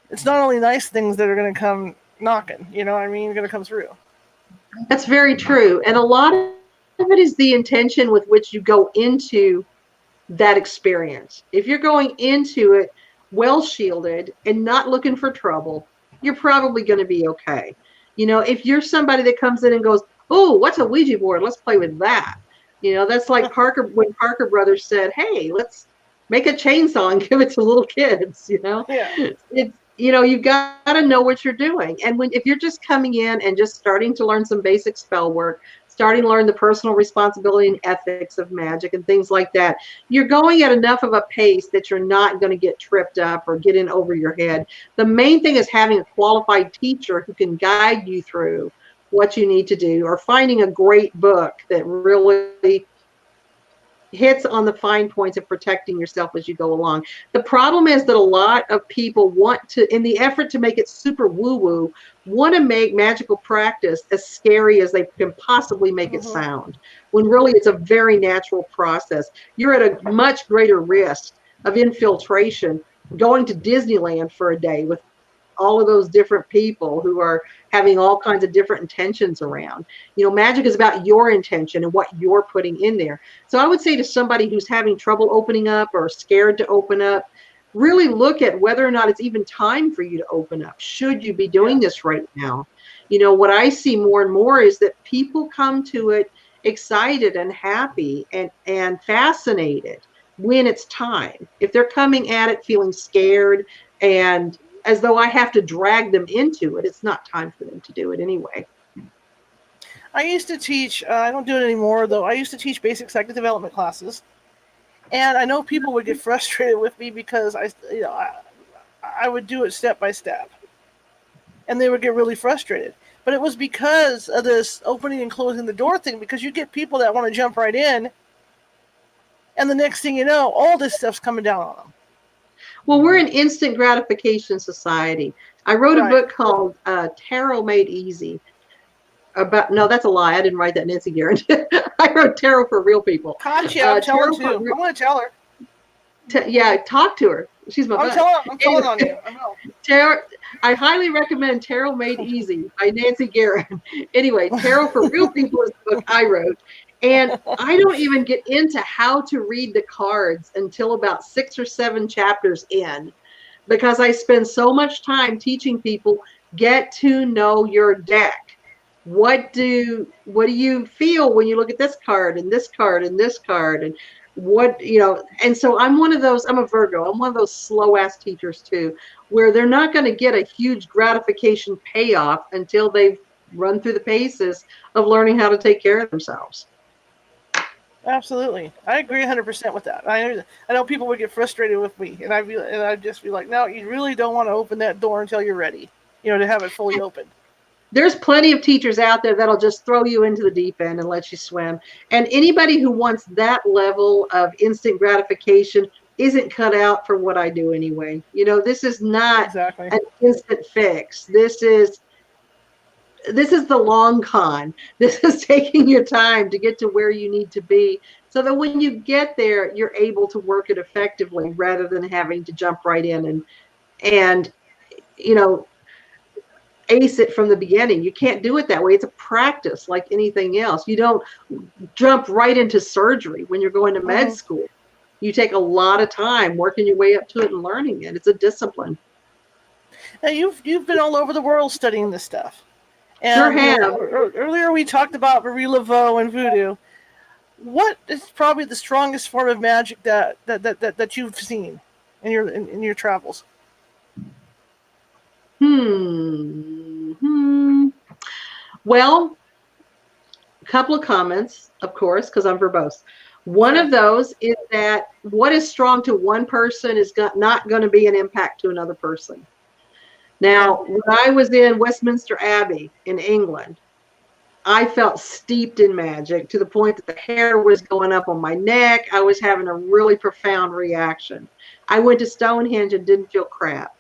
Speaker 1: it's not only nice things that are going to come knocking, going to come through.
Speaker 2: That's very true. And a lot of it is the intention with which you go into that experience. If you're going into it well shielded and not looking for trouble, you're probably going to be okay. If you're somebody that comes in and goes, oh, what's a Ouija board? Let's play with that. That's like when Parker Brothers said, hey, let's make a chainsaw and give it to little kids,
Speaker 1: Yeah.
Speaker 2: You've got to know what you're doing. And if you're just coming in and just starting to learn some basic spell work, starting to learn the personal responsibility and ethics of magic and things like that, you're going at enough of a pace that you're not going to get tripped up or get in over your head. The main thing is having a qualified teacher who can guide you through what you need to do, or finding a great book that really hits on the fine points of protecting yourself as you go along. The problem is that a lot of people want to, in the effort to make it super woo-woo, want to make magical practice as scary as they can possibly make it sound, when really it's a very natural process. You're at a much greater risk of infiltration going to Disneyland for a day with all of those different people who are having all kinds of different intentions around. You know, magic is about your intention and what you're putting in there. So I would say to somebody who's having trouble opening up or scared to open up, really look at whether or not it's even time for you to open up. Should you be doing this right now? You know, what I see more and more is that people come to it excited and happy and fascinated when it's time. If they're coming at it feeling scared and as though I have to drag them into it, it's not time for them to do it anyway.
Speaker 1: I used to teach, I don't do it anymore though, I used to teach basic psychic development classes. And I know people would get frustrated with me because I would do it step by step. And they would get really frustrated. But it was because of this opening and closing the door thing, because you get people that want to jump right in, and the next thing you know, all this stuff's coming down on them.
Speaker 2: Well, we're an instant gratification society. I wrote a book called Tarot Made Easy. No, that's a lie. I didn't write that, Nancy Garrett. I wrote Tarot for Real People.
Speaker 1: Gotcha. I'm telling too. I'm going to tell her.
Speaker 2: Yeah, talk to her. She's my
Speaker 1: I'm telling on you. I know.
Speaker 2: Tarot. I highly recommend Tarot Made Easy by Nancy Garrett. Anyway, Tarot for Real People is the book I wrote. And I don't even get into how to read the cards until about 6 or 7 chapters in, because I spend so much time teaching people, get to know your deck. What do you feel when you look at this card and this card and this card, and what, you know? And so I'm one of those, I'm a Virgo, I'm one of those slow ass teachers too, where they're not going to get a huge gratification payoff until they've run through the paces of learning how to take care of themselves.
Speaker 1: Absolutely. I agree 100% with that. I know people would get frustrated with me, and I'd just be like, no, you really don't want to open that door until you're ready, to have it fully open.
Speaker 2: There's plenty of teachers out there that'll just throw you into the deep end and let you swim. And anybody who wants that level of instant gratification isn't cut out for what I do anyway. This is not an instant fix. This is the long con. This is taking your time to get to where you need to be, so that when you get there, you're able to work it effectively rather than having to jump right in and ace it from the beginning. You can't do it that way. It's a practice like anything else. You don't jump right into surgery when you're going to med school. You take a lot of time working your way up to it and learning it. It's a discipline.
Speaker 1: Now you've been all over the world studying this stuff. And
Speaker 2: sure have.
Speaker 1: Earlier we talked about Marie Laveau and voodoo. What is probably the strongest form of magic that you've seen in your travels?
Speaker 2: Well, a couple of comments, of course, because I'm verbose. One of those is that what is strong to one person is not going to be an impact to another person. Now, when I was in Westminster Abbey in England, I felt steeped in magic to the point that the hair was going up on my neck. I was having a really profound reaction. I went to Stonehenge and didn't feel crap.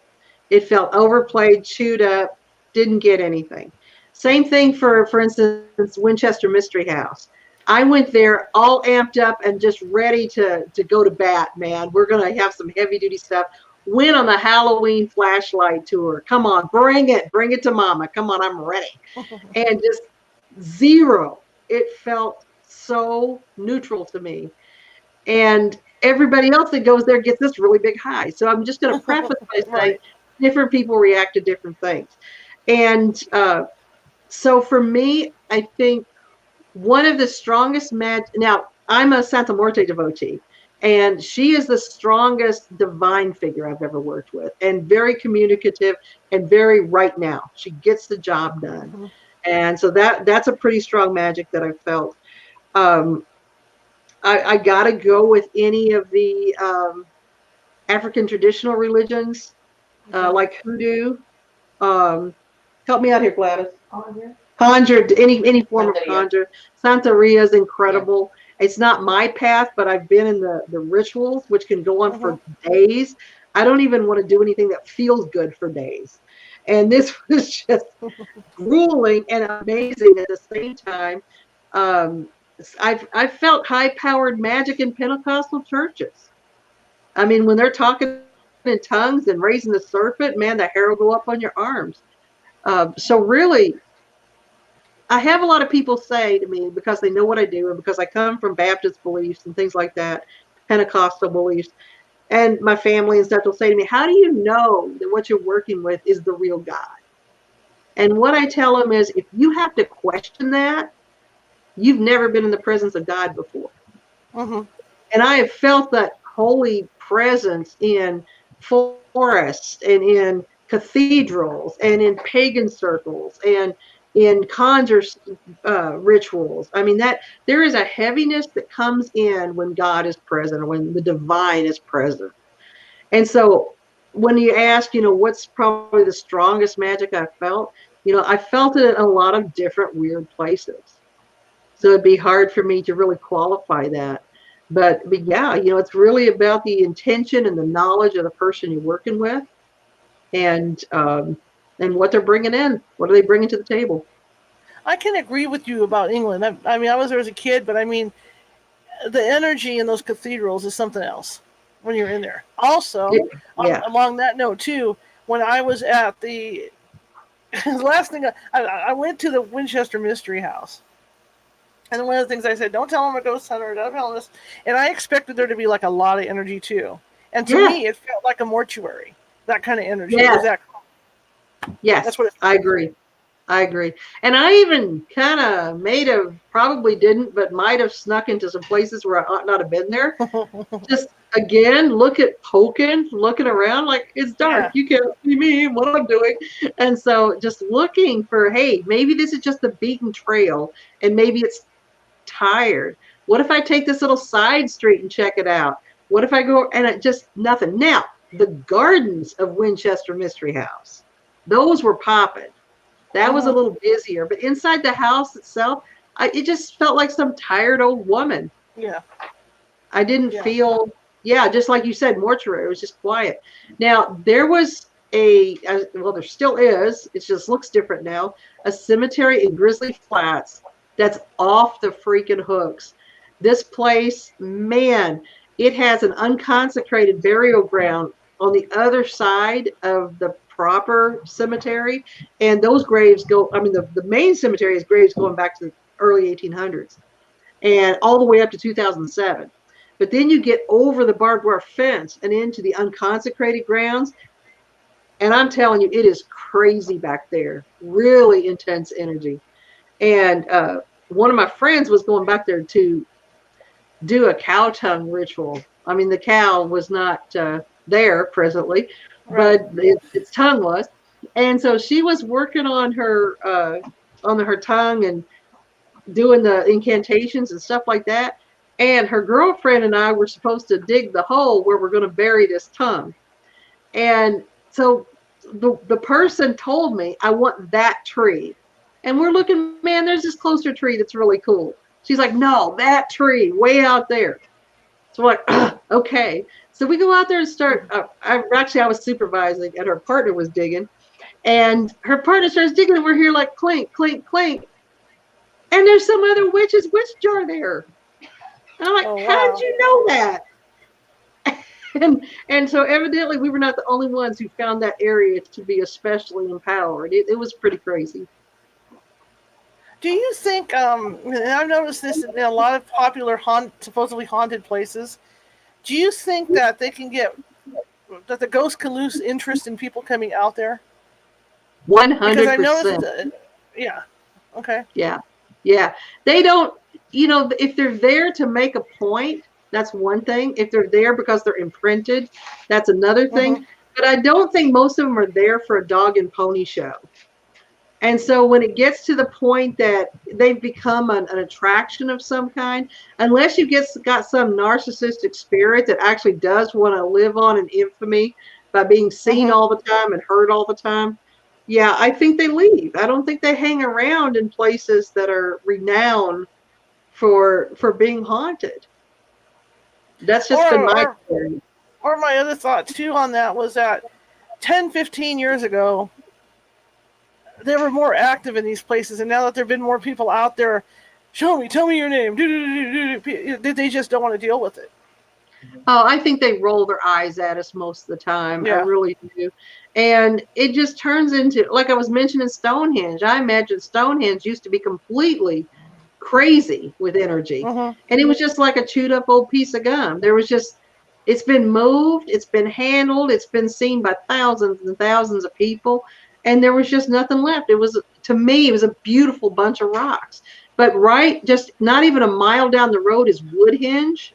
Speaker 2: It felt overplayed, chewed up, didn't get anything. Same thing for instance, Winchester Mystery House. I went there all amped up and just ready to go to bat, man. We're going to have some heavy duty stuff. Went on the Halloween flashlight tour. Come on, bring it to mama. Come on, I'm ready. And just zero. It felt so neutral to me. And everybody else that goes there gets this really big high. So I'm just going to preface by saying different people react to different things. And so for me, I think one of the strongest now I'm a Santa Muerte devotee, and she is the strongest divine figure I've ever worked with, and very communicative and very right now. She gets the job done. And so that's a pretty strong magic that I felt. I got to go with any of the African traditional religions, like hoodoo. Help me out here, Gladys. Conjure, any form of conjure. Santeria is incredible. Yeah. It's not my path, but I've been in the rituals, which can go on for days. I don't even want to do anything that feels good for days. And this was just grueling and amazing at the same time. I've felt high-powered magic in Pentecostal churches. I mean, when they're talking in tongues and raising the serpent, man, the hair will go up on your arms. So really, I have a lot of people say to me, because they know what I do and because I come from Baptist beliefs and things like that, Pentecostal beliefs, and my family and stuff will say to me, how do you know that what you're working with is the real God? And what I tell them is, if you have to question that, you've never been in the presence of God before. And I have felt that holy presence in forests and in cathedrals and in pagan circles and in conjure rituals. I mean, that there is a heaviness that comes in when God is present, or when the divine is present. And so when you ask, what's probably the strongest magic I've felt, I felt it in a lot of different weird places. So it'd be hard for me to really qualify that. But yeah, it's really about the intention and the knowledge of the person you're working with, and what they're bringing in. What are they bringing to the table?
Speaker 1: I can agree with you about England. I mean, I was there as a kid, but I mean, the energy in those cathedrals is something else when you're in there. Also, along that note too, when I was at the last thing, I went to the Winchester Mystery House. And one of the things I said, don't tell them a ghost hunter, don't tell them this. And I expected there to be like a lot of energy too. And to me, it felt like a mortuary, that kind of energy.
Speaker 2: Yes,
Speaker 1: that's what
Speaker 2: I agree. And I even kind of probably didn't, but might have snuck into some places where I ought not have been there. Just, again, looking around like it's dark. You can't see me, what I'm doing. And so just looking for, hey, maybe this is just a beaten trail and maybe it's tired. What if I take this little side street and check it out? What if I go and it just nothing? Now, the gardens of Winchester Mystery House, those were popping. That was a little busier, but inside the house itself, it just felt like some tired old woman.
Speaker 1: Yeah.
Speaker 2: I didn't feel, just like you said, mortuary. It was just quiet. Now, there was there still is, it just looks different now, a cemetery in Grizzly Flats that's off the freaking hooks. This place, man, it has an unconsecrated burial ground on the other side of the proper cemetery, and those graves go, I mean, the main cemetery is graves going back to the early 1800s and all the way up to 2007. But then you get over the barbed wire fence and into the unconsecrated grounds, and I'm telling you, it is crazy back there. Really intense energy. And one of my friends was going back there to do a cow tongue ritual. I mean, the cow was not there presently, but its tongue was. And so she was working on her tongue and doing the incantations and stuff like that. And her girlfriend and I were supposed to dig the hole where we're going to bury this tongue. And so the person told me, I want that tree. And we're looking, man, there's this closer tree that's really cool. She's like, no, that tree way out there. So we're like, okay. So we go out there and start. I was supervising, and her partner was digging. And her partner starts digging, and we're here like clink, clink, clink. And there's some other witch's witch jar there. And I'm like, how did you know that? and so evidently we were not the only ones who found that area to be especially empowered. It was pretty crazy.
Speaker 1: Do you think, and I've noticed this in a lot of popular supposedly haunted places, do you think that they can that the ghosts can lose interest in people coming out there?
Speaker 2: 100%.
Speaker 1: Because I noticed, okay.
Speaker 2: Yeah. They don't, if they're there to make a point, that's one thing. If they're there because they're imprinted, that's another thing. But I don't think most of them are there for a dog and pony show. And so when it gets to the point that they've become an attraction of some kind, unless you got some narcissistic spirit that actually does want to live on in infamy by being seen all the time and heard all the time, yeah, I think they leave. I don't think they hang around in places that are renowned for being haunted. That's just been my experience.
Speaker 1: Or my other thought too on that was that 10, 15 years ago, they were more active in these places, and now that there have been more people out there, tell me your name, they just don't want to deal with it.
Speaker 2: Oh, I think they roll their eyes at us most of the time. Yeah. I really do. And it just turns into, like I was mentioning Stonehenge. I imagine Stonehenge used to be completely crazy with energy. And it was just like a chewed up old piece of gum. There was just, it's been moved, it's been handled, it's been seen by thousands and thousands of people. And there was just nothing left. It was, to me, it was a beautiful bunch of rocks. But just not even a mile down the road is Woodhenge.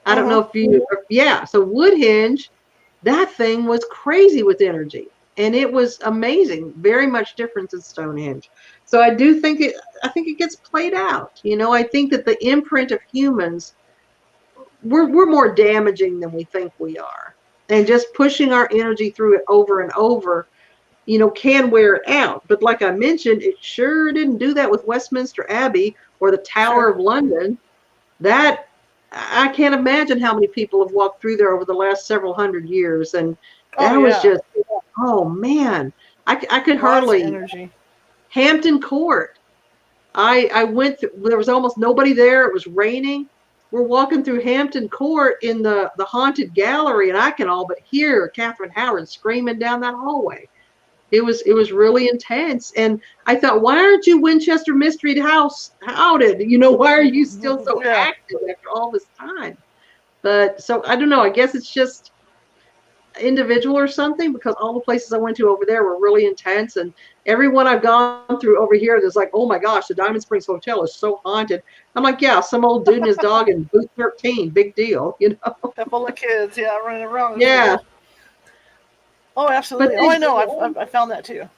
Speaker 2: I don't know if you, yeah. So Woodhenge, that thing was crazy with energy. And it was amazing. Very much different than Stonehenge. So I do think I think it gets played out. You know, I think that the imprint of humans, we're more damaging than we think we are. And just pushing our energy through it over and over, you know, can wear it out. But like I mentioned, it sure didn't do that with Westminster Abbey or the Tower of London. That, I can't imagine how many people have walked through there over the last several hundred years. And that was just, oh man, I could hardly. Energy. Hampton Court. I went through, there was almost nobody there. It was raining. We're walking through Hampton Court in the haunted gallery, and I can all but hear Catherine Howard screaming down that hallway. It was really intense. And I thought, why aren't you Winchester Mystery House outed? You know, why are you still so active after all this time? But so I don't know. I guess it's just individual or something, because all the places I went to over there were really intense. And everyone I've gone through over here, there's like, oh my gosh, the Diamond Springs Hotel is so haunted. I'm like, yeah, some old dude and his dog in booth 13, big deal, you know.
Speaker 1: A couple of kids, running around.
Speaker 2: Yeah.
Speaker 1: Oh, absolutely. Then, I know. I found that too.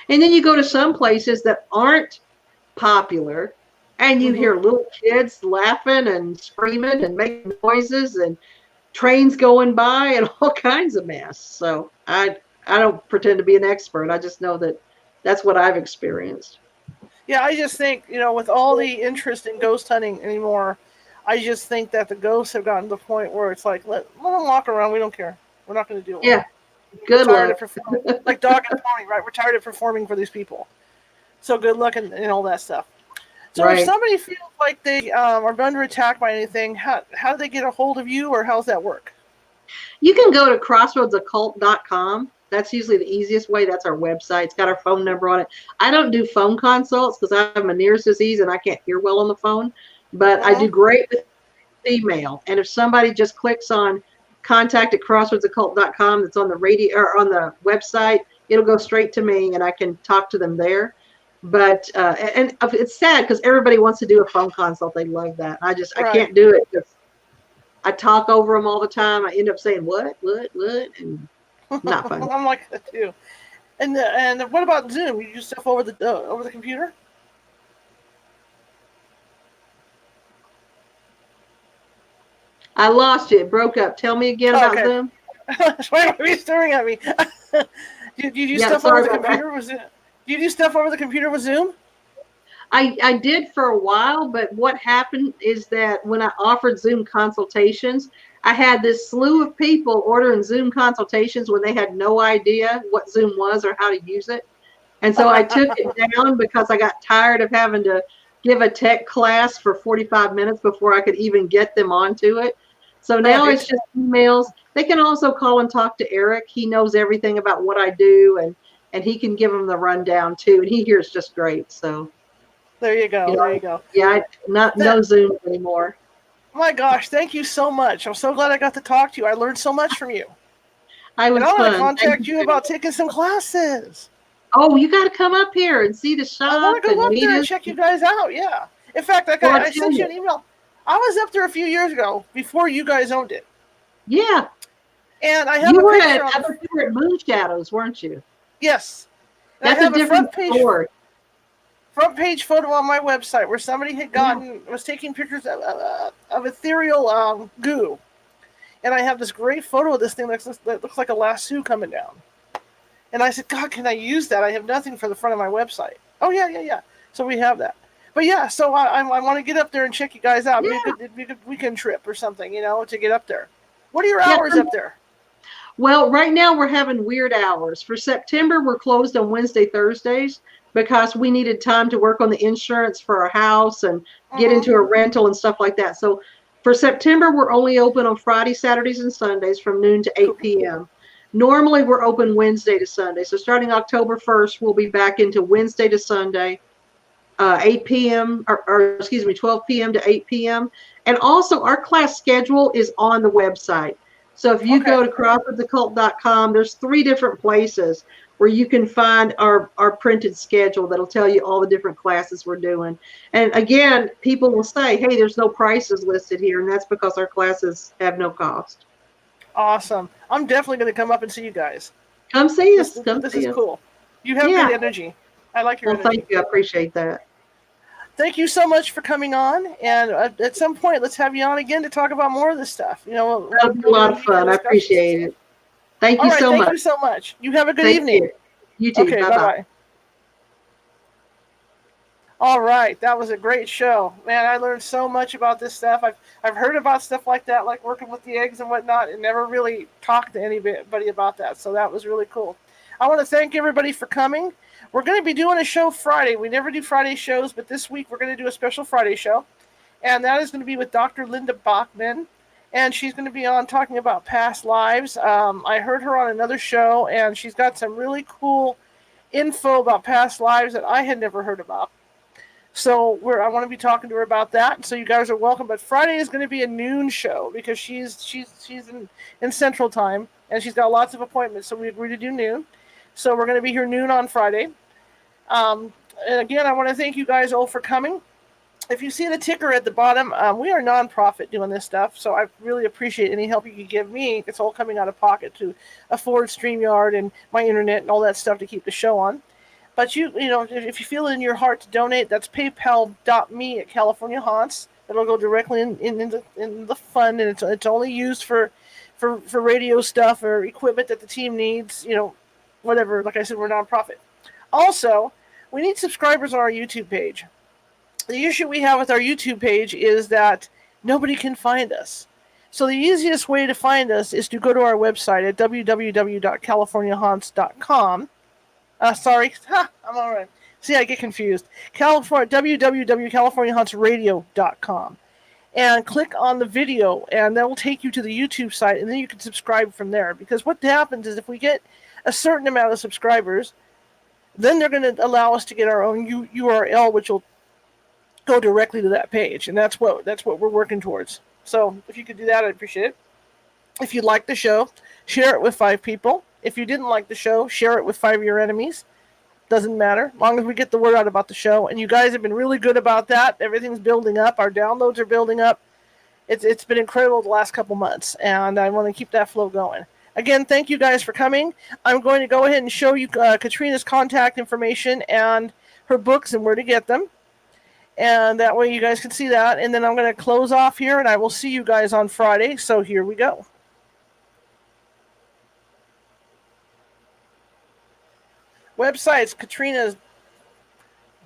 Speaker 2: And then you go to some places that aren't popular, and you hear little kids laughing and screaming and making noises, and trains going by, and all kinds of mess. So I don't pretend to be an expert. I just know that that's what I've experienced.
Speaker 1: Yeah, I just think, you know, with all the interest in ghost hunting anymore, I just think that the ghosts have gotten to the point where it's like, let them walk around. We don't care. We're not going to deal with it.
Speaker 2: Good luck.
Speaker 1: Like dog and pony, right? We're tired of performing for these people. So good luck and all that stuff. So if somebody feels like they are under attack by anything, how do they get a hold of you, or how's that work?
Speaker 2: You can go to crossroadsoccult.com. That's usually the easiest way. That's our website. It's got our phone number on it. I don't do phone consults because I have Meniere's disease and I can't hear well on the phone, but I do great with email. And if somebody just clicks on contact at crossroadsoccult.com, that's on the radio or on the website, it'll go straight to me and I can talk to them there. But and it's sad because everybody wants to do a phone consult. They love that. I can't do it because I talk over them all the time. I end up saying what, and not fun.
Speaker 1: I'm like that too. And what about Zoom? You do stuff over the computer?
Speaker 2: I lost you. It broke up. Tell me again about Zoom.
Speaker 1: Why are you staring at me? Do you do stuff over the computer with Zoom? Do you do stuff over the computer with Zoom?
Speaker 2: I did for a while, but what happened is that when I offered Zoom consultations, I had this slew of people ordering Zoom consultations when they had no idea what Zoom was or how to use it. And so I took it down because I got tired of having to give a tech class for 45 minutes before I could even get them onto it. So now it's just emails. They can also call and talk to Eric. He knows everything about what I do, and he can give them the rundown too. And he hears just great. So
Speaker 1: there you go. There you go.
Speaker 2: Yeah, no Zoom anymore.
Speaker 1: My gosh, thank you so much. I'm so glad I got to talk to you. I learned so much from you.
Speaker 2: I want
Speaker 1: to contact you about taking some classes.
Speaker 2: Oh, you got to come up here and see the shop.
Speaker 1: I want to go up there and check you guys out. Yeah. In fact, I sent you an email. I was up there a few years ago before you guys owned it.
Speaker 2: Yeah.
Speaker 1: And I have
Speaker 2: you were at Moon Shadows, weren't you?
Speaker 1: Yes.
Speaker 2: That's a different story.
Speaker 1: Front page photo on my website where somebody had was taking pictures of ethereal goo. And I have this great photo of this thing that looks like a lasso coming down. And I said, God, can I use that? I have nothing for the front of my website. Oh, yeah. So we have that. But yeah, so I want to get up there and check you guys out. Yeah. It'd be a good weekend trip or something, to get up there. What are your hours up there?
Speaker 2: Well, right now we're having weird hours. For September, we're closed on Wednesday, Thursdays, because we needed time to work on the insurance for our house and get into a rental and stuff like that. So for September, we're only open on Friday, Saturdays, and Sundays from noon to 8 p.m. Normally, we're open Wednesday to Sunday. So starting October 1st, we'll be back into Wednesday to Sunday, 8 p.m. or 12 p.m. to 8 p.m. And also, our class schedule is on the website. So if you go to crossroadsoccult.com, there's 3 different places where you can find our printed schedule that'll tell you all the different classes we're doing. And again, people will say, hey, there's no prices listed here, and that's because our classes have no cost.
Speaker 1: Awesome. I'm definitely going to come up and see you guys.
Speaker 2: Come see us.
Speaker 1: This is cool. You have good energy. I like your energy.
Speaker 2: Thank you. I appreciate that.
Speaker 1: Thank you so much for coming on. And at some point, let's have you on again to talk about more of this stuff.
Speaker 2: That'll be a lot of fun. I appreciate it. Thank you so much.
Speaker 1: Thank you so much. You have a good evening.
Speaker 2: You too.
Speaker 1: Okay, bye-bye. All right, that was a great show. Man, I learned so much about this stuff. I've heard about stuff like that, like working with the eggs and whatnot, and never really talked to anybody about that. So that was really cool. I want to thank everybody for coming. We're going to be doing a show Friday. We never do Friday shows, but this week we're going to do a special Friday show. And that is going to be with Dr. Linda Bachman. And she's going to be on talking about past lives. I heard her on another show, and she's got some really cool info about past lives that I had never heard about. So I want to be talking to her about that. So you guys are welcome. But Friday is going to be a noon show because she's in Central Time, and she's got lots of appointments. So we agreed to do noon. So we're going to be here noon on Friday. And again, I want to thank you guys all for coming. If you see the ticker at the bottom, we are nonprofit doing this stuff, so I really appreciate any help you can give me. It's all coming out of pocket to afford StreamYard and my internet and all that stuff to keep the show on. But if you feel it in your heart to donate, that's paypal.me/California Haunts. It'll go directly in the fund, and it's only used for radio stuff or equipment that the team needs. Whatever. Like I said, we're nonprofit. Also, we need subscribers on our YouTube page. The issue we have with our YouTube page is that nobody can find us. So the easiest way to find us is to go to our website at www.californiahaunts.com. I'm all right. See, I get confused. www.californiahauntsradio.com. And click on the video, and that will take you to the YouTube site, and then you can subscribe from there. Because what happens is if we get a certain amount of subscribers, then they're going to allow us to get our own URL, which will go directly to that page, and that's what we're working towards. So if you could do that, I'd appreciate it. If you like the show, share it with 5 people. If you didn't like the show, share it with 5 of your enemies. Doesn't matter, as long as we get the word out about the show. And you guys have been really good about that. Everything's building up. Our downloads are building up. It's been incredible the last couple months, and I want to keep that flow going. Again, thank you guys for coming. I'm going to go ahead and show you Katrina's contact information and her books and where to get them. And that way you guys can see that. And then I'm going to close off here, and I will see you guys on Friday. So here we go. Websites,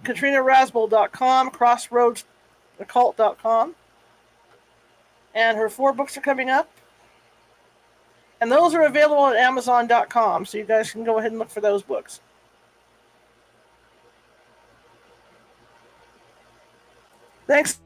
Speaker 1: KatrinaRasbold.com, CrossroadsOccult.com. And her 4 books are coming up. And those are available at Amazon.com. So you guys can go ahead and look for those books. Thanks.